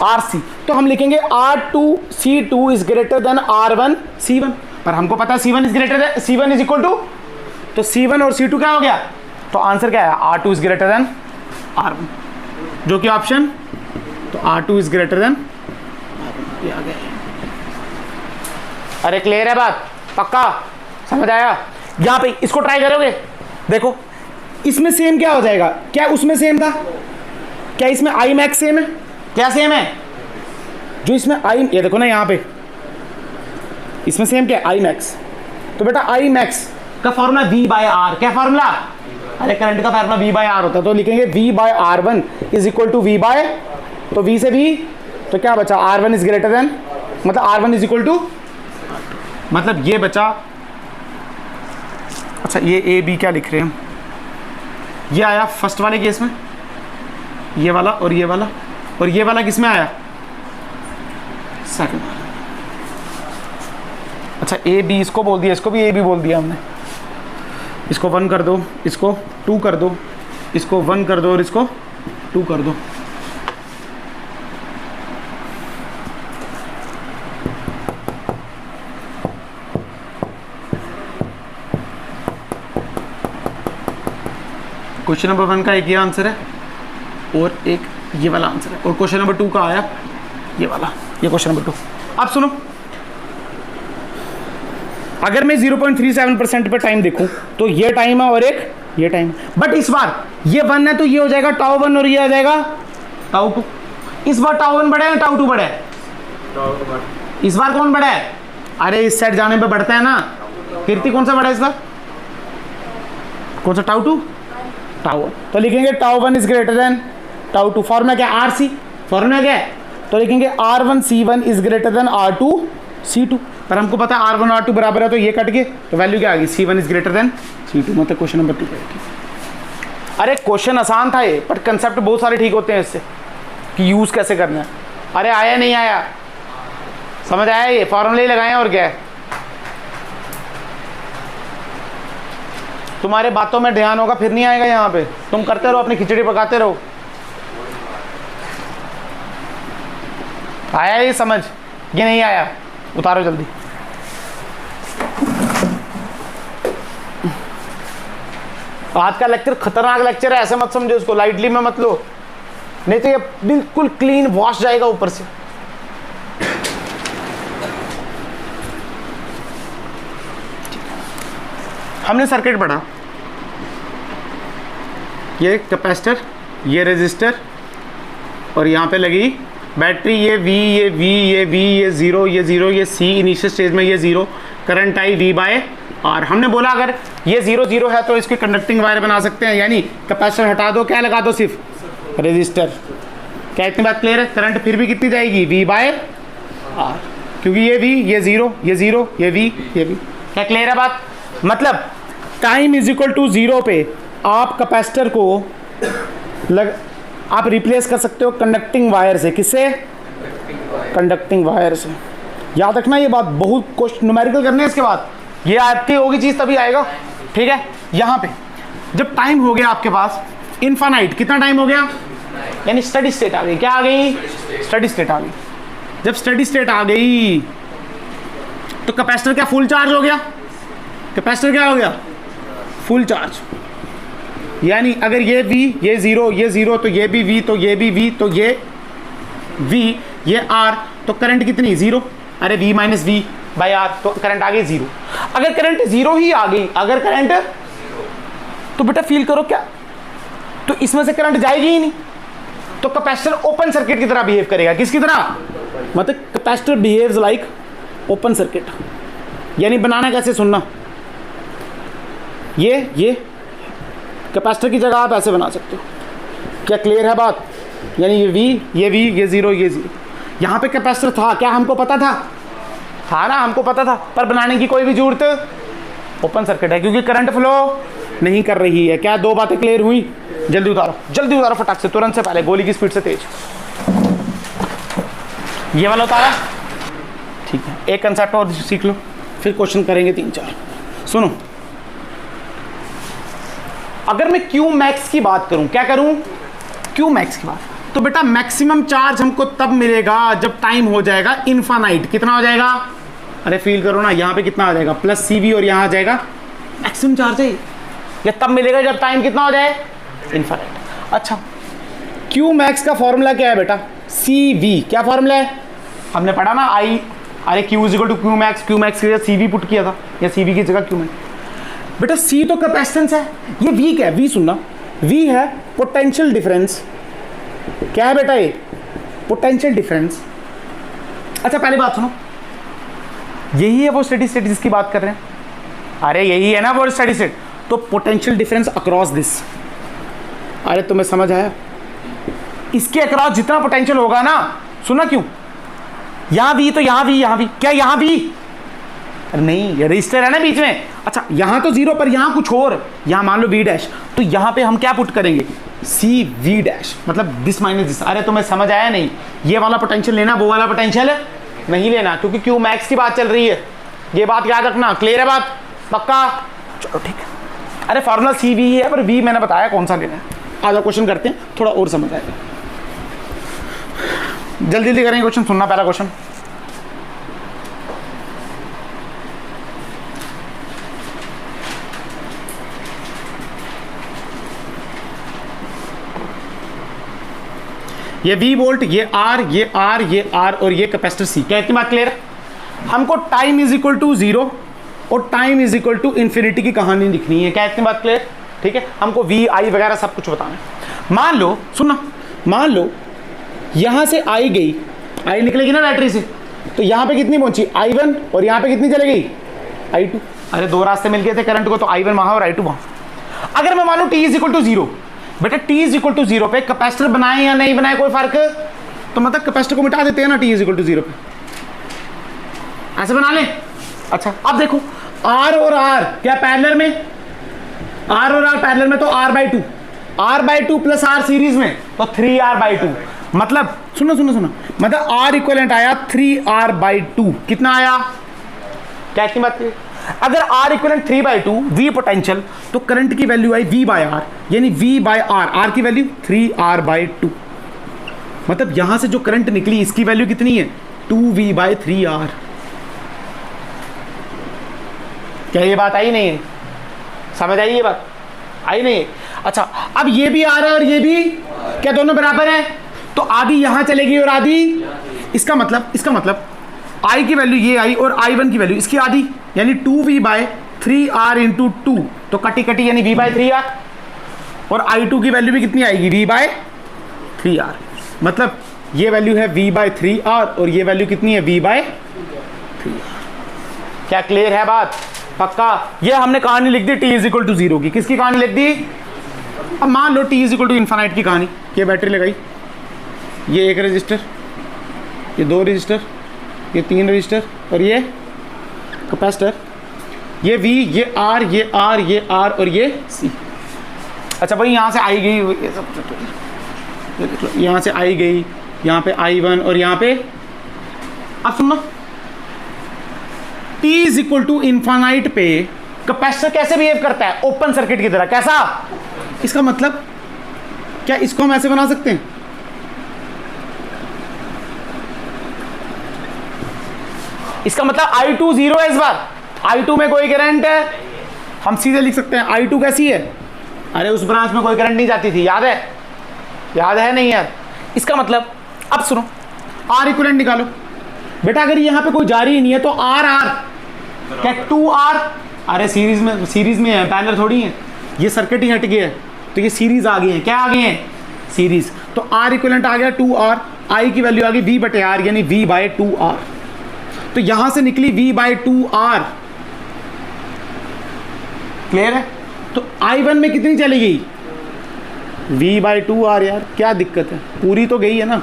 Speaker 1: आरसी। तो हम लिखेंगे R2C2 is greater then R1C1, पर हमको पता है C1 is greater than C1 is equal to, तो C1 और C2 क्या हो गया? तो आंसर क्या है? R2 is greater then R1, जो कि ऑप्शन, तो R2 is greater then R1 आ गया। अरे क्लियर है बात? पक्का समझ आया? यहां पे इसको ट्राई करोगे, देखो इसमें सेम क्या हो जाएगा? क्या उसमें सेम था? क्या इसमें आई मैक्स सेम है? क्या सेम है? जो इसमें आई, ये देखो ना यहाँ पे, इसमें सेम क्या है? I max. तो बेटा आई मैक्स का फॉर्मूला V/R। क्या फॉर्मूला? अरे करंट का फॉर्मूला V/R होता है, तो लिखेंगे V/R1 is equal to V by, तो V से V, तो क्या बचा? R1 इज ग्रेटर देन, मतलब R1 इज इक्वल टू, मतलब ये बचा। अच्छा ये A B क्या लिख रहे हैं हम? ये आया फर्स्ट वाले केस में, ये वाला और ये वाला, और ये वाला किस में आया? सेकंड वाला। अच्छा ए बी इसको बोल दिया, इसको भी ए बी बोल दिया हमने। इसको 1 कर दो, इसको 2 कर दो, इसको 1 कर दो और इसको 2 कर दो। क्वेश्चन नंबर 1 का एक ये आंसर है और एक ये वाला आंसर है, और क्वेश्चन नंबर 2 का आया ये वाला, ये क्वेश्चन नंबर 2। अब सुनो, अगर मैं 0.37% पे टाइम देखूं तो ये टाइम है और एक ये टाइम है, बट इस बार ये 1 है तो ये हो जाएगा टाउ 1 और ये आ जाएगा टाउ 2। इस बार टाउ 1 बड़ा है टाउ 2 बड़ा है? इस बार कौन बड़ा है? अरे इस साइड जाने पे बढ़ता है ना। कीर्ति कौन सा बड़ा है इस बार? कौन सा? Tau 2, tau 1। तो लिखेंगे tau 1 is greater then tau 2। Formula क्या? RC। फॉर्मूला क्या है? तो लिखेंगे R1C1 is greater then R2C2, पर हमको पता है R1 R2 बराबर है, तो ये कट गए, तो वैल्यू क्या आ गई? C1 is greater then C2, मतलब क्वेश्चन नंबर 2 का। अरे क्वेश्चन आसान था ये, बट कंसेप्ट बहुत सारे ठीक होते हैं इससे कि यूज कैसे करना है। अरे आया नहीं आया? समझ आया? ये फॉर्मूले ही लगाए और क्या है। तुम्हारे बातों में ध्यान होगा फिर नहीं आएगा यहाँ पे, तुम करते रहो अपनी खिचड़ी पकाते रहो। आया ये समझ? ये नहीं आया? उतारो जल्दी। आज का लेक्चर खतरनाक लेक्चर है, ऐसे मत समझो इसको, लाइटली में मत लो, नहीं तो ये बिल्कुल क्लीन वॉश जाएगा ऊपर से। हमने सर्किट पढ़ा, ये कैपेसिटर, ये रेजिस्टर, और यहाँ पे लगी बैटरी, ये V, ये V, ये V, ये 0, ये 0, ये C, इनिशियल स्टेज में ये 0, करंट आई V/R। हमने बोला अगर ये 0 0 है तो इसके कंडक्टिंग वायर बना सकते हैं, यानी कैपेसिटर हटा दो, क्या लगा दो? सिर्फ रेजिस्टर। क्या इतनी बात क्लियर है? करंट फिर भी कितनी जाएगी? V/R, क्योंकि ये V, ये 0, ये 0, ये V, ये V। क्या क्लियर है बात? मतलब टाइम इज इक्वल टू 0 पे आप कैपेसिटर को आप रिप्लेस कर सकते हो कंडक्टिंग वायर से। किससे? कंडक्टिंग वायर से। याद रखना ये बात, बहुत क्वेश्चन न्यूमेरिकल करने हैं इसके बाद, ये आपकी होगी चीज़ तभी आएगा, ठीक है। यहाँ पे जब टाइम हो गया आपके पास इनफाइनाइट, कितना टाइम हो गया? यानी स्टडी स्टेट आ गई। क्या आ गई? स्टडी स्टेट आ गई। जब स्टडी स्टेट आ गई तो कैपेसिटर क्या फुल चार्ज हो गया? कैपेसिटर क्या हो गया? Full charge. यानी अगर ये V, ये 0, ये 0, तो ये भी V, तो ये भी V, तो ये V, ये R, तो करंट कितनी? 0। अरे V माइनस V/R, तो करंट आ गई 0। अगर करंट 0 ही आ गई, अगर करंट, तो बेटा फील करो क्या, तो इसमें से करंट जाएगी ही नहीं, तो कैपेसिटर ओपन सर्किट की तरह बिहेव करेगा। किसकी तरह? मतलब capacitor behaves like open circuit. यानी बनाना कैसे, सुनना, ये कैपेसिटर की जगह आप ऐसे बना सकते हो। क्या क्लियर है बात? यानी ये V, ये V, ये 0, ये 0। यहाँ पे कैपेसिटर था, क्या हमको पता था? था ना, हमको पता था, पर बनाने की कोई भी जरूरत, ओपन सर्किट है क्योंकि करंट फ्लो नहीं कर रही है। क्या 2 बातें क्लियर हुई? जल्दी उतारो फटाक से, तुरंत से, पहले गोली की स्पीड से तेज। ये वाला उतारा, ठीक है, एक कंसेप्ट और सीख लो, फिर क्वेश्चन करेंगे 3-4। सुनो, अगर मैं क्यू मैक्स की बात करूं, क्या करूं, क्यू मैक्स की बात, तो बेटा मैक्सिमम चार्ज हमको तब मिलेगा जब टाइम हो जाएगा इनफाइनाइट। कितना हो जाएगा, अरे फील करो ना, यहाँ पे कितना आ जाएगा प्लस CV और यहाँ आ जाएगा मैक्सिमम चार्ज है, ये तब मिलेगा जब टाइम कितना हो जाए इनफाइनाइट। अच्छा, क्यू मैक्स का फॉर्मूला क्या है बेटा, CV। क्या फॉर्मूला है, हमने पढ़ा ना, आई, अरे Q equal to Q max, Q max की जगह CV पुट किया था, या CV की जगह क्यू मैक्स। बेटा C तो कैपेसिटेंस है, ये V क्या है, V सुनना, V है पोटेंशियल डिफरेंस। क्या है बेटा ये, पोटेंशियल डिफरेंस। अच्छा पहले बात सुनो, यही है वो स्टेडी स्टेट जिसकी बात कर रहे हैं, अरे यही है ना वो स्टेडी स्टेट, तो पोटेंशियल डिफरेंस अक्रॉस दिस। अरे तुम्हें समझ आया, इसके अक्रॉस जितना पोटेंशियल होगा ना, सुना क्यों, यहाँ V तो यहाँ V, यहाँ V, क्या यहाँ V, अरे नहीं ये रजिस्टर है ना बीच में। अच्छा यहाँ तो 0 पर यहाँ कुछ और, यहाँ मान लो V डैश, तो यहाँ पे हम क्या पुट करेंगे, CV डैश, मतलब दिस माइनस दिस। अरे तुम्हें समझ आया नहीं, ये वाला पोटेंशियल लेना, वो वाला पोटेंशियल नहीं लेना, क्योंकि क्यू मैक्स की बात चल रही है, ये बात याद रखना। क्लियर है बात, पक्का, चलो ठीक है। अरे फॉर्मूला CV ही है, पर V मैंने बताया कौन सा लेना है। आज क्वेश्चन करते हैं, थोड़ा और समझ आएगा, जल्दी जल्दी करेंगे क्वेश्चन। सुनना पहला क्वेश्चन, ये V वोल्ट, ये R, ये R, ये R और ये कैपेसिटर C। क्या इतनी बात क्लियर है। हमको टाइम इज इक्वल टू 0 और time is equal to infinity की कहानी लिखनी है। क्या इतनी बात क्लियर, ठीक है। हमको V I वगैरह सब कुछ बताना है। मान लो, सुनना, मान लो यहाँ से I गई, I निकलेगी ना बैटरी से, तो यहाँ पे कितनी पहुंची I1 और यहाँ पे कितनी चले गई I2। अरे दो रास्ते मिल गए थे करंट को, तो I1 वहाँ और I2 वहाँ। अगर मैं मान लूँ T इज इक्वल टू 0, बेटा T इज इक्वल टू 0 पे कैपेसिटर बनाए या नहीं बनाए कोई फर्क, तो मतलब कैपेसिटर को मिटा देते हैं ना T इज इक्वल टू 0 पे, ऐसे बना ले। अच्छा अब देखो R और R क्या पैरेलल में, R और R पैरेलल में, तो R/2 प्लस R सीरीज में, तो 3R/2। मतलब सुनो सुनो सुनो, मतलब R इक्विवेलेंट आया 3R/2। कितना आया, क्या की बात है। अगर R इक्विवेलेंट 3/2 V पोटेंशियल, तो करंट की वैल्यू आई V/R, यानी V/R, R की वैल्यू 3R/2। मतलब यहां से जो करंट निकली इसकी वैल्यू कितनी है 2V/3R। क्या ये बात आई नहीं है, समझ आई ये बात, आई नहीं है। अच्छा अब ये भी आ रहा है और ये भी, क्या दोनों बराबर है, तो आधी यहां चलेगी और आधी, इसका मतलब I की वैल्यू ये आई और I1 की वैल्यू इसकी आधी, यानी 2V/3R इंटू 2, तो कटी कटी यानी V/3R, और I2 की वैल्यू भी कितनी आएगी V/3R। मतलब ये वैल्यू है V/3R और ये वैल्यू कितनी है V/3R। क्या क्लियर है बात, पक्का। ये हमने कहानी लिख दी T इज इक्वल टू 0 की, किसकी कहानी लिख दी। अब मान लो T is equal to infinite की कहानी, ये बैटरी लगाई, ये एक रजिस्टर, ये दो रजिस्टर, ये तीन रजिस्टर और ये कैपेसिटर, ये V, ये R, ये R, ये R और ये C। अच्छा भाई यहाँ से आई गई, ये सब यहाँ से आई गई, यहाँ पे I1 और यहाँ पे, अब सुनना, T is equal to infinite पे कैपेसिटर कैसे बिहेव करता है, ओपन सर्किट की तरह। कैसा, इसका मतलब क्या इसको हम ऐसे बना सकते हैं, इसका मतलब I2 0 है इस बार, I2 में कोई करंट है, हम सीधे लिख सकते हैं I2 कैसी है, अरे उस ब्रांच में कोई करंट नहीं जाती थी, याद है, याद है नहीं यार। इसका मतलब अब सुनो, R इक्विवेलेंट निकालो बेटा, अगर यहाँ पे कोई जारी ही नहीं है तो R क्या 2R, अरे सीरीज में है, पैरेलल थोड़ी है, ये सर्किट ही हट गया है, तो ये सीरीज आ गई है, क्या आ गई है सीरीज, तो R इक्विवेलेंट आ गया 2R, I की वैल्यू आ गई V/R यानी V/2R, तो यहां से निकली V/2R। क्लियर है, तो I1 में कितनी चली गई V/2R। यार क्या दिक्कत है, पूरी तो गई है ना,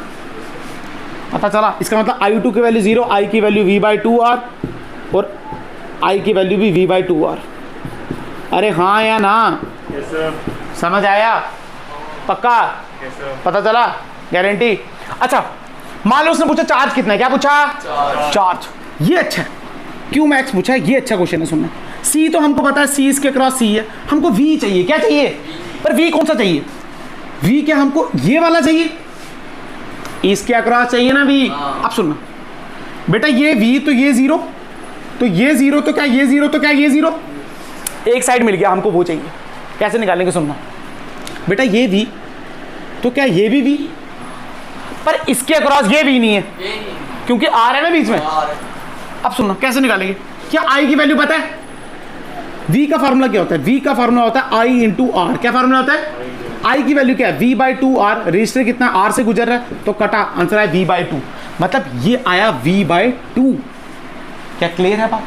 Speaker 1: पता चला। इसका मतलब I2 की वैल्यू 0, I की वैल्यू V/2R और I की वैल्यू भी V/2R। अरे हाँ या ना, समझ आया, पक्का, पता चला, गारंटी। अच्छा मान लो उसने पूछा चार्ज कितना है, क्या पूछा, चार्ज। ये अच्छा है, क्यू मैक्स पूछा है, ये अच्छा क्वेश्चन है सुनना। सी तो हमको पता है, सी इसके क्रॉस सी है, हमको वी चाहिए। क्या चाहिए? पर वी कौन सा चाहिए? वी क्या हमको ये वाला चाहिए? इसके अक्रॉस चाहिए ना वी। अब सुनना बेटा, ये वी तो ये जीरो, तो ये जीरो तो क्या ये जीरो, तो क्या ये जीरो, एक साइड मिल गया, हमको वो चाहिए। कैसे निकालेंगे? सुनना बेटा, ये वी तो क्या ये भी वी, पर इसके अक्रॉस ये वी नहीं है क्योंकि आर है ना बीच में। अब सुनना कैसे निकालेंगे। क्या आई की वैल्यू पता है? वी का फॉर्मूला क्या होता है? वी का फॉर्मूला होता है आई इंटू आर। क्या फॉर्मूला होता है? आई की वैल्यू क्या है? V by two R. Register कितना आर से गुजर रहा है तो कटा, आंसर है वी बाई टू, मतलब ये आया वी बाई टू। क्या क्लियर है बात?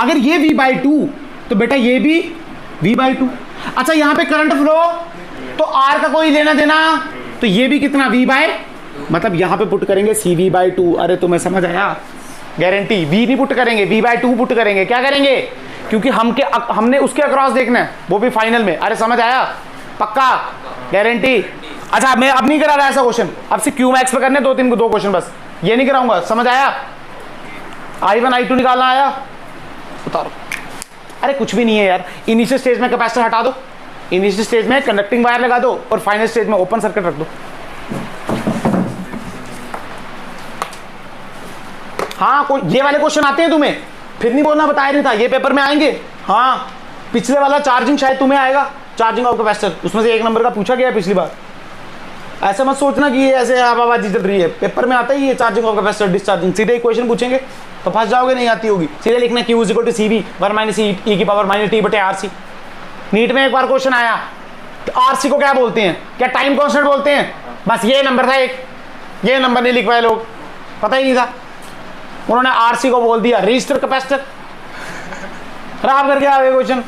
Speaker 1: अगर ये वी बाई टू तो बेटा ये भी वी बाई टू। अच्छा, यहां पे करंट फ्लो तो आर का कोई लेना देना, तो ये भी कितना वी बाई, मतलब यहां पे पुट करेंगे सी वी बाई टू। अरे तुम्हें समझ आया? गारंटी वी नहीं पुट करेंगे, वी बाई टू पुट करेंगे। क्या करेंगे? क्योंकि हमने उसके अक्रॉस देखना है, वो भी फाइनल में। अरे समझ आया? पक्का? गारंटी? अच्छा, मैं अब नहीं करा रहा ऐसा क्वेश्चन, अब से क्यू मैक्स पे करने दो क्वेश्चन बस, ये नहीं कराऊंगा। समझ आया? I1 I2 निकालना आया? उतारो। अरे कुछ भी नहीं है यार, इनिशियल स्टेज में कैपेसिटर हटा दो, इनिशियल स्टेज में कंडक्टिंग वायर लगा दो और फाइनल स्टेज में ओपन सर्किट रख दो। हाँ, कोई ये वाले क्वेश्चन आते हैं तुम्हें, फिर नहीं बोलना बताया नहीं था, ये पेपर में आएंगे। हाँ, पिछले वाला चार्जिंग शायद तुम्हें आएगा, चार्जिंग ऑफ कैपेसिटर, उसमें से 1 नंबर का पूछा गया पिछली बार। ऐसा मत सोचना कि ये ऐसे आवाज़ी चल रही है, पेपर में आता ही है चार्जिंग ऑफ कैपेसिटर डिस्चार्जिंग, सीधे ही क्वेश्चन पूछेंगे तो फंस जाओगे, नहीं आती होगी। सीधे लिखना Q is equal to CV 1 minus e की पावर माइनस टी बटे RC। नीट में एक बार क्वेश्चन आया, तो RC को क्या बोलते हैं? क्या टाइम कॉन्स्टेंट बोलते हैं? बस ये नंबर था एक, ये नंबर नहीं लिख पाए लोग, पता ही नहीं था, उन्होंने RC को बोल दिया रजिस्टर कैपेसिटर, खराब करके आ गए क्वेश्चन।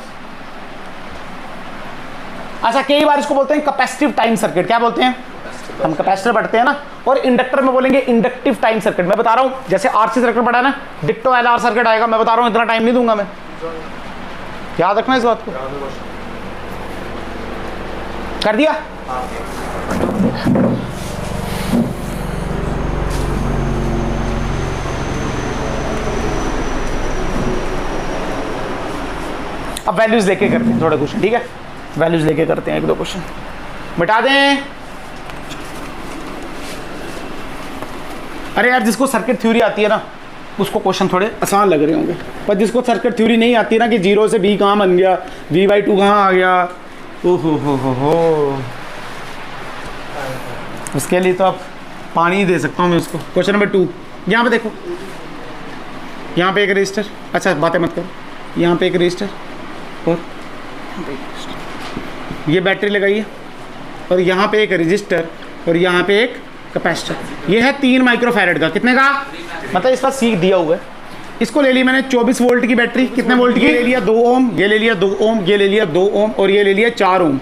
Speaker 1: अच्छा, कई बार इसको बोलते हैं कैपेसिटिव टाइम सर्किट। क्या बोलते हैं? हम कैपेसिटर बढ़ते हैं ना, और इंडक्टर में बोलेंगे इंडक्टिव टाइम सर्किट। मैं बता रहा हूं, जैसे RC सर्किट पढ़ा ना, डिक्टो LR सर्किट आएगा। मैं बता रहा हूं, इतना टाइम नहीं दूंगा मैं, याद रखना इस बात को। कर दिया? अब वैल्यूज लेके करते हैं थोड़ा क्वेश्चन, ठीक है? वैल्यूज लेके करते हैं 1-2 क्वेश्चन, मिटा दें। अरे यार, जिसको सर्किट थ्योरी आती है ना, उसको क्वेश्चन थोड़े आसान लग रहे होंगे, पर जिसको सर्किट थ्योरी नहीं आती ना, कि 0 से B कहाँ बन गया, V/2 कहाँ आ गया, हो, उसके लिए तो अब पानी ही दे सकता हूँ मैं उसको। क्वेश्चन नंबर 2, यहाँ पे देखो, यहाँ पे एक रजिस्टर, अच्छा बातें मत करो, यहाँ पे एक रजिस्टर और ये बैटरी लगाइए, और यहाँ पे एक रजिस्टर और यहाँ पे एक कैपेसिटर। ये है 3 माइक्रोफैरेड का, कितने का? मतलब इस पर सीख दिया हुआ है। इसको ले ली मैंने 24 वोल्ट की बैटरी, कितने वोल्ट की? ले लिया 2 ओम, ये ले लिया 2 ओम, ये ले लिया 2 ओम और ये ले लिया 4 ओम।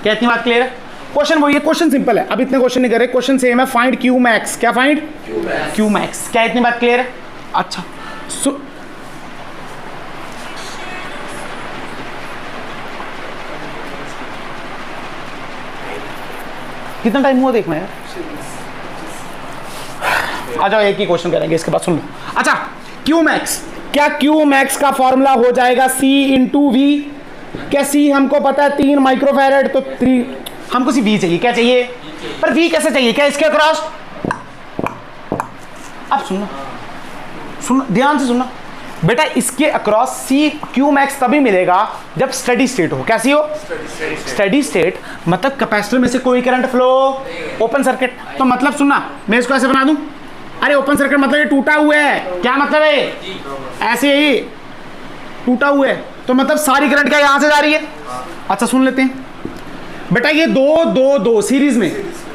Speaker 1: क्या इतनी बात क्लियर है? क्वेश्चन वही है, क्वेश्चन सिंपल है, अब इतने क्वेश्चन नहीं कर रहे, क्वेश्चन सेम है, फाइंड क्यू मैक्स। क्या फाइंड? Q max. क्या इतनी बात क्लियर है? अच्छा, कितना टाइम हुआ देखना यार। आ जाओ, एक ही क्वेश्चन करेंगे इसके बाद, सुन लो। अच्छा, क्यू मैक्स, क्या क्यू मैक्स का फॉर्मूला हो जाएगा C इंटू वी? क्या C हमको पता है 3 माइक्रोफैरेड, तो 3, हमको सिर्फ V चाहिए। क्या चाहिए? पर V कैसे चाहिए? क्या इसके अक्रॉस? अब सुनना ध्यान से सुनना बेटा, इसके अक्रॉस C क्यू मैक्स तभी मिलेगा जब स्टडी स्टेट हो। कैसी हो? स्टडी स्टेट, मतलब कैपेसिटर में से कोई करंट फ्लो, ओपन सर्किट। तो मतलब सुनना, मैं इसको ऐसे बना दूं, अरे ओपन सर्किट मतलब ये टूटा हुआ है। क्या मतलब है? ऐसे ही टूटा हुआ है, तो मतलब सारी करंट क्या यहां से जा रही है? अच्छा सुन लेते हैं बेटा, ये 2 सीरीज में,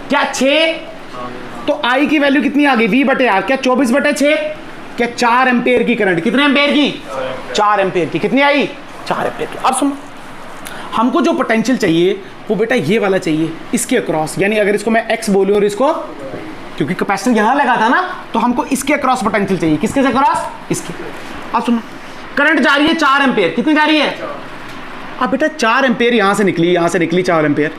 Speaker 1: क्या 6, तो I की वैल्यू कितनी आ गई? V/R, क्या 24/6? क्या 4 एम्पेयर की करंट, कितने एम्पेयर की? 4 एम्पेयर की। कितनी आई? 4 एम्पेयर की। अब सुनो, हमको जो पोटेंशियल चाहिए वो बेटा ये वाला चाहिए, इसके अक्रॉस, यानी अगर इसको मैं X बोलूं और इसको, क्योंकि कैपेसिटर यहां लगा था ना, तो हमको इसके अक्रॉस पोटेंशियल चाहिए। किसके से अक्रॉस? इसके। अब सुनो, करंट जा रही है 4 एम्पेयर, कितनी जा रही है? अब बेटा 4 एम्पेयर यहां से निकली 4 एम्पेयर।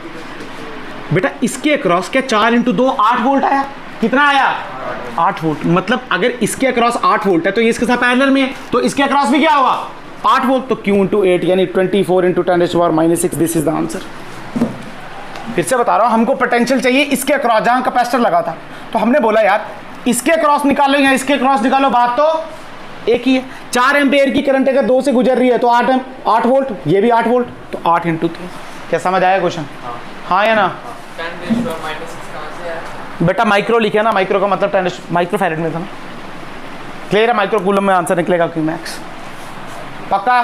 Speaker 1: बेटा इसके अक्रॉस क्या 4 × 2 8 वोल्ट आया? कितना आया? 8 वोल्ट, मतलब अगर इसके अक्रॉस 8 वोल्ट है तो ये इसके साथ पैरेलल में है, तो इसके अक्रॉस भी क्या होगा 8 वोल्ट, तो Q इंटू 8 यानी 24 into 10⁻⁻⁶, this is the answer. फिर से बता रहा हूँ, हमको पोटेंशियल चाहिए इसके अक्रॉस जहाँ कैपेसिटर लगा था, तो हमने बोला यार इसके अक्रॉस निकालो या इसके अक्रॉस निकालो, बात तो एक ही है। 4 एम्पेयर की करंट अगर 2 से गुजर रही है तो 8 वोल्ट, ये भी 8 वोल्ट, तो 8 इंटू 3। क्या समझ आया क्वेश्चन? हाँ या ना? बेटा माइक्रो लिखे ना, माइक्रो का मतलब 10 माइक्रो फैरेड में था ना। क्लियर है? माइक्रो कूलम में आंसर निकलेगा क्यू मैक्स पक्का।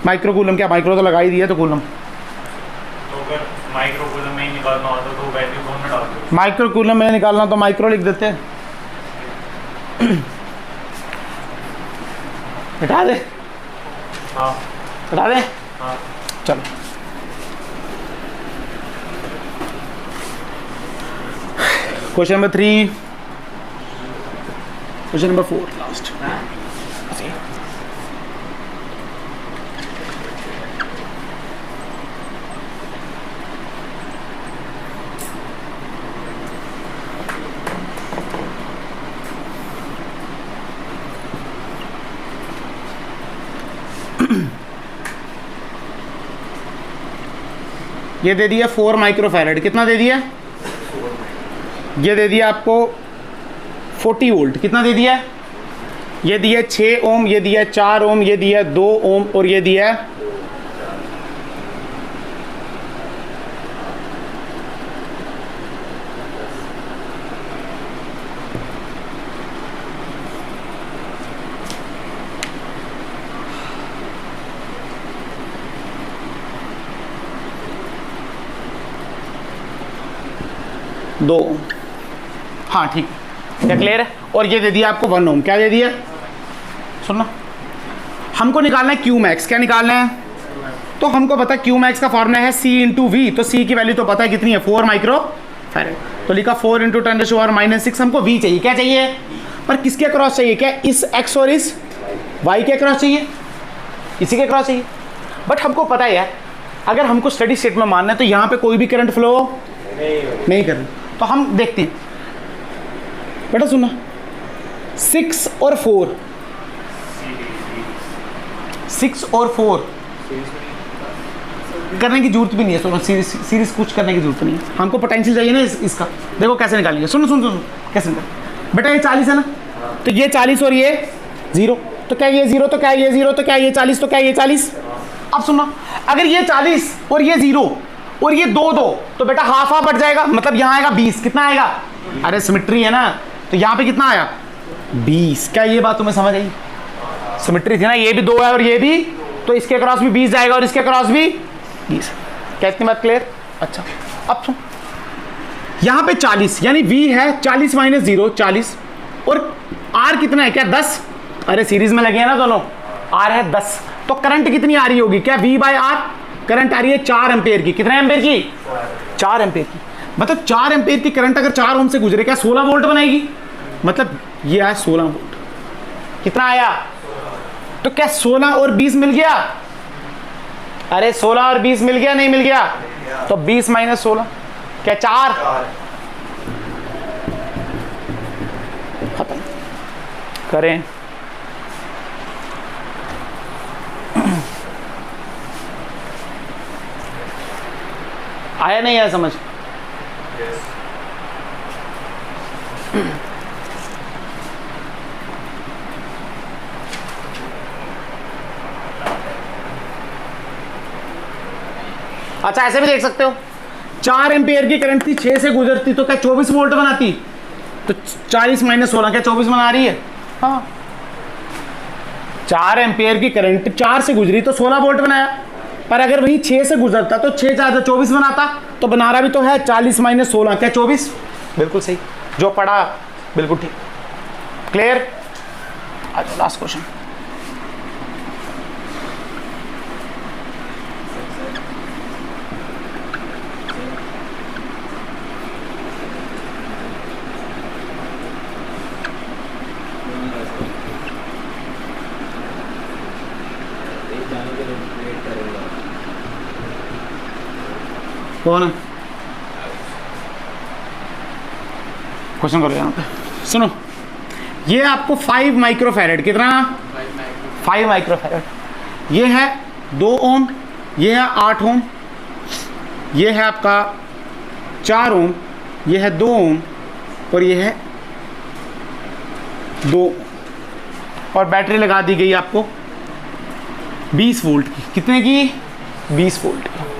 Speaker 1: माइक्रो कूलम क्या, माइक्रो तो लगा ही दिया, तो कूलम
Speaker 2: माइक्रो कूलम में ही निकालना होता तो वैल्यू कौन डाल दो?
Speaker 1: माइक्रो कूलम में निकालना तो माइक्रो लिख देते हैं। हटा दे,
Speaker 2: हाँ
Speaker 1: हटा दे,
Speaker 2: हाँ।
Speaker 1: चलो question number 3, question number 4 last. ये दे दिया 4 माइक्रोफैरेड, कितना दे दिया? ये दे दिया आपको 40 वोल्ट, कितना दे दिया? ये दिया 6 ओम, ये दिया 4 ओम, ये दिया 2 ओम, और ये दिया 2 ओम। हाँ ठीक है, क्या क्लियर है? और ये दे दिया आपको 1 ओम, क्या दे दिया? सुनना, हमको निकालना है क्यू मैक्स। क्या निकालना है? तो हमको पता है क्यू मैक्स का फॉर्मूला है C इंटू वी, तो C की वैल्यू तो पता है कितनी है, 4 माइक्रो फैरेड, तो लिखा 4 इंटू 10⁻⁻⁶। हमको V चाहिए, क्या चाहिए? पर किसके अक्रॉस चाहिए? क्या इस X और इस Y के अक्रॉस चाहिए? इसी के अक्रॉस चाहिए। बट हमको पता है यार, अगर हमको स्टडी स्टेट में मानना है तो यहाँ पे कोई भी करंट फ्लो नहीं करना, तो हम देखते हैं। बेटा सुनना, 6 और 4, 6 और 4 करने की जरूरत भी नहीं है। सुनो, सीरीज कुछ करने की जरूरत नहीं है, हमको पोटेंशियल चाहिए ना इसका। देखो कैसे निकालेंगे, सुनो सुनो सुनो कैसे निकाल। बेटा ये 40 है ना, तो ये 40 और ये 0, तो क्या ये 0, तो क्या ये 0, तो क्या ये 40, तो क्या ये 40। अब सुनो, अगर ये 40 और ये 0 और ये 2 2, तो बेटा हाफ हाफ बढ़ जाएगा, मतलब यहाँ आएगा 20, कितना आएगा? अरे सिमेट्री है ना, तो यहाँ पे कितना आया? 20। क्या ये बात तुम्हें समझ आई? सिमेट्री थी ना, ये भी 2 है और ये भी, तो इसके क्रॉस भी 20 जाएगा और इसके क्रॉस भी 20। क्या इतनी बात क्लियर? अच्छा अब सुन, यहाँ पे 40 यानी V है 40 माइनस 0 40, और R कितना है? क्या 10? अरे सीरीज में लगे हैं ना दोनों, R है 10, तो करंट कितनी आ रही होगी? क्या V बाय R? करंट आ रही है 4 एम्पेयर की। कितने एम्पेयर की? 4 एम्पेयर की। मतलब 4 एम्पेयर की करंट अगर 4 ओम से गुजरे, क्या 16 वोल्ट बनाएगी? मतलब ये आया 16 वोल्ट। कितना आया? तो क्या 16 और 20 मिल गया? अरे 16 और 20 मिल गया, नहीं मिल गया? तो 20 माइनस 16 क्या 4? खत्म करें। आया नहीं आया समझ? अच्छा ऐसे भी देख सकते हो, 4 एम्पेयर की करंट थी, 6 से गुजरती तो क्या 24 वोल्ट बनाती? तो 40 माइनस 16 क्या 24 बना रही है? हाँ, 4 एम्पेयर की करंट 4 से गुजरी तो 16 वोल्ट बनाया, पर अगर वही 6 से गुजरता तो 6 4 24 बनाता, तो बना रहा भी तो है 40 माइनस 16 क्या 24। बिल्कुल सही, जो पढ़ा बिल्कुल ठीक। क्लियर? अच्छा लास्ट क्वेश्चन। कौन है? क्वेश्चन करो यहाँ पे। सुनो, ये आपको 5 माइक्रोफैरेड, कितना 5 माइक्रोफैरेड, ये है 2 ओम, ये है 8 ओम, ये है आपका 4 ओम, ये है 2 ओम और ये है 2, और बैटरी लगा दी गई आपको 20 वोल्ट की। कितने की? 20 वोल्ट की।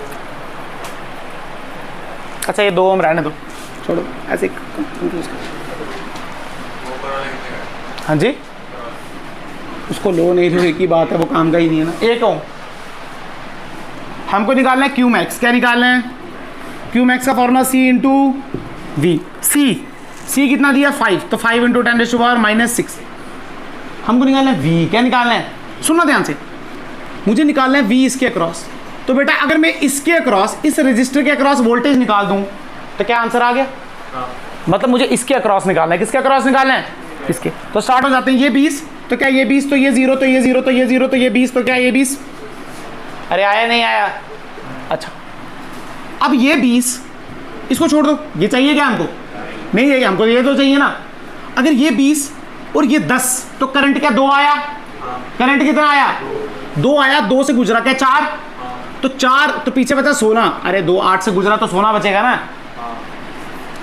Speaker 1: अच्छा ये 2 ओम रहने दो, छोड़ो ऐसे। हाँ जी, उसको लो नहीं लो एक ही बात है, वो काम का ही नहीं है ना। 1 ओम हमको निकालना है क्यू मैक्स। क्या निकालना है? क्यू मैक्स का फॉर्मूला C इंटू वी। सी कितना दिया? 5, तो 5 इंटू 10⁻⁻6। हमको निकालना है V। क्या निकालना है? सुनना ध्यान से, मुझे निकालना है V इसके अक्रॉस। तो बेटा अगर मैं इसके अक्रॉस, इस रजिस्टर के अक्रॉस वोल्टेज निकाल दूं तो क्या आंसर आ गया? मतलब मुझे इसके अक्रॉस निकालना है। किसके अक्रॉस निकालना है? इसके। तो स्टार्ट हो जाते हैं। ये 20, तो क्या ये 20, तो ये 0, तो ये 0, तो ये 0, तो ये 20, तो क्या ये 20? अरे आया नहीं आया? अच्छा, अब ये 20 इसको छोड़ दो, ये चाहिए क्या हमको? नहीं चाहिए हमको, ये तो चाहिए ना। अगर ये 20 और ये 10, तो करंट क्या 2 आया? करंट कितना आया? 2 आया। 2 से गुजरा क्या 4, तो 4, तो पीछे बचा 16। अरे 2 8 से गुजरा तो 16 बचेगा ना।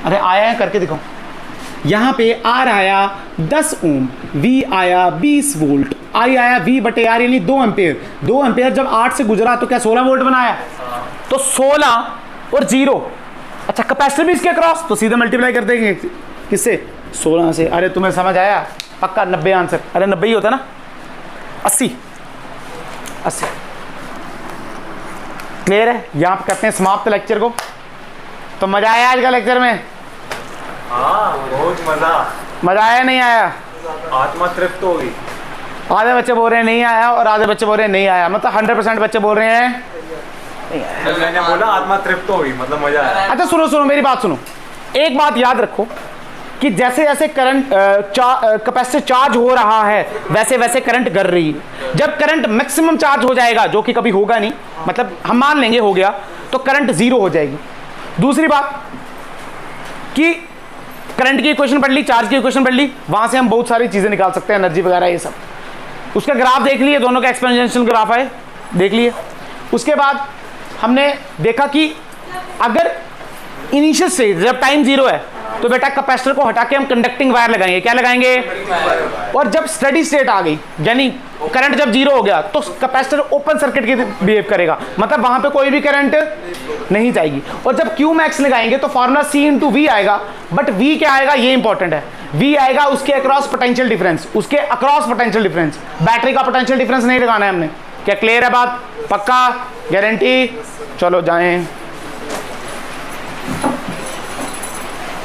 Speaker 1: अरे आया है, करके दिखाओ। यहाँ पे R आया 10 ओम, V आया 20 वोल्ट, I आया V बटे R यानी 2 एम्पेयर। 2 एम्पेयर जब 8 से गुजरा तो क्या 16 वोल्ट बनाया? तो 16 और 0। अच्छा कैपेसिटर भी इसके क्रॉस, तो सीधे मल्टीप्लाई कर देंगे। किससे? 16 से। अरे तुम्हें समझ आया? पक्का 90 आंसर। अरे 90 ही होता ना, 80। क्लियर है? यहाँ पे करते हैं समाप्त लेक्चर को। तो मजा आया आज का लेक्चर में?
Speaker 2: हाँ बहुत
Speaker 1: मजा आया नहीं आया?
Speaker 2: आत्मा तृप्त होगी।
Speaker 1: आधे बच्चे बोल रहे हैं नहीं आया और आधे बच्चे बोल रहे हैं नहीं आया, मतलब 100% बच्चे बोल रहे हैं।
Speaker 2: मैंने बोला आत्मा तृप्त होगी, मतलब मजा आया।
Speaker 1: अच्छा सुनो मेरी बात सुनो, एक बात याद रखो कि जैसे जैसे करंट कैपेसिटर चार्ज हो रहा है वैसे वैसे करंट गिर रही है। जब करंट मैक्सिमम चार्ज हो जाएगा, जो कि कभी होगा नहीं, मतलब हम मान लेंगे हो गया, तो करंट 0 हो जाएगी। दूसरी बात कि करंट की इक्वेशन पढ़ ली, चार्ज की इक्वेशन पढ़ ली, वहां से हम बहुत सारी चीजें निकाल सकते हैं, एनर्जी वगैरह ये सब। उसका ग्राफ देख लिए, दोनों का एक्सपोनेंशियल ग्राफ है, देख लिए। उसके बाद हमने देखा कि अगर इनिशियल स्टेज जब टाइम 0 है तो बेटा कैपेसिटर को हटा के हम कंडक्टिंग वायर लगाएंगे। क्या लगाएंगे? और जब स्टेडी स्टेट आ गई, यानी करंट जब 0 हो गया, तो कैपेसिटर ओपन सर्किट की बिहेव करेगा, मतलब वहां पे कोई भी करंट नहीं जाएगी। और जब क्यू मैक्स लगाएंगे तो फॉर्मूला C इंटू वी आएगा, बट V क्या आएगा ये इंपॉर्टेंट है। V आएगा उसके अक्रॉस पोटेंशियल डिफरेंस, उसके अक्रॉस पोटेंशियल डिफरेंस। बैटरी का पोटेंशियल डिफरेंस नहीं लगाना है हमने। क्या क्लियर है बात? पक्का? गारंटी? चलो जाएं।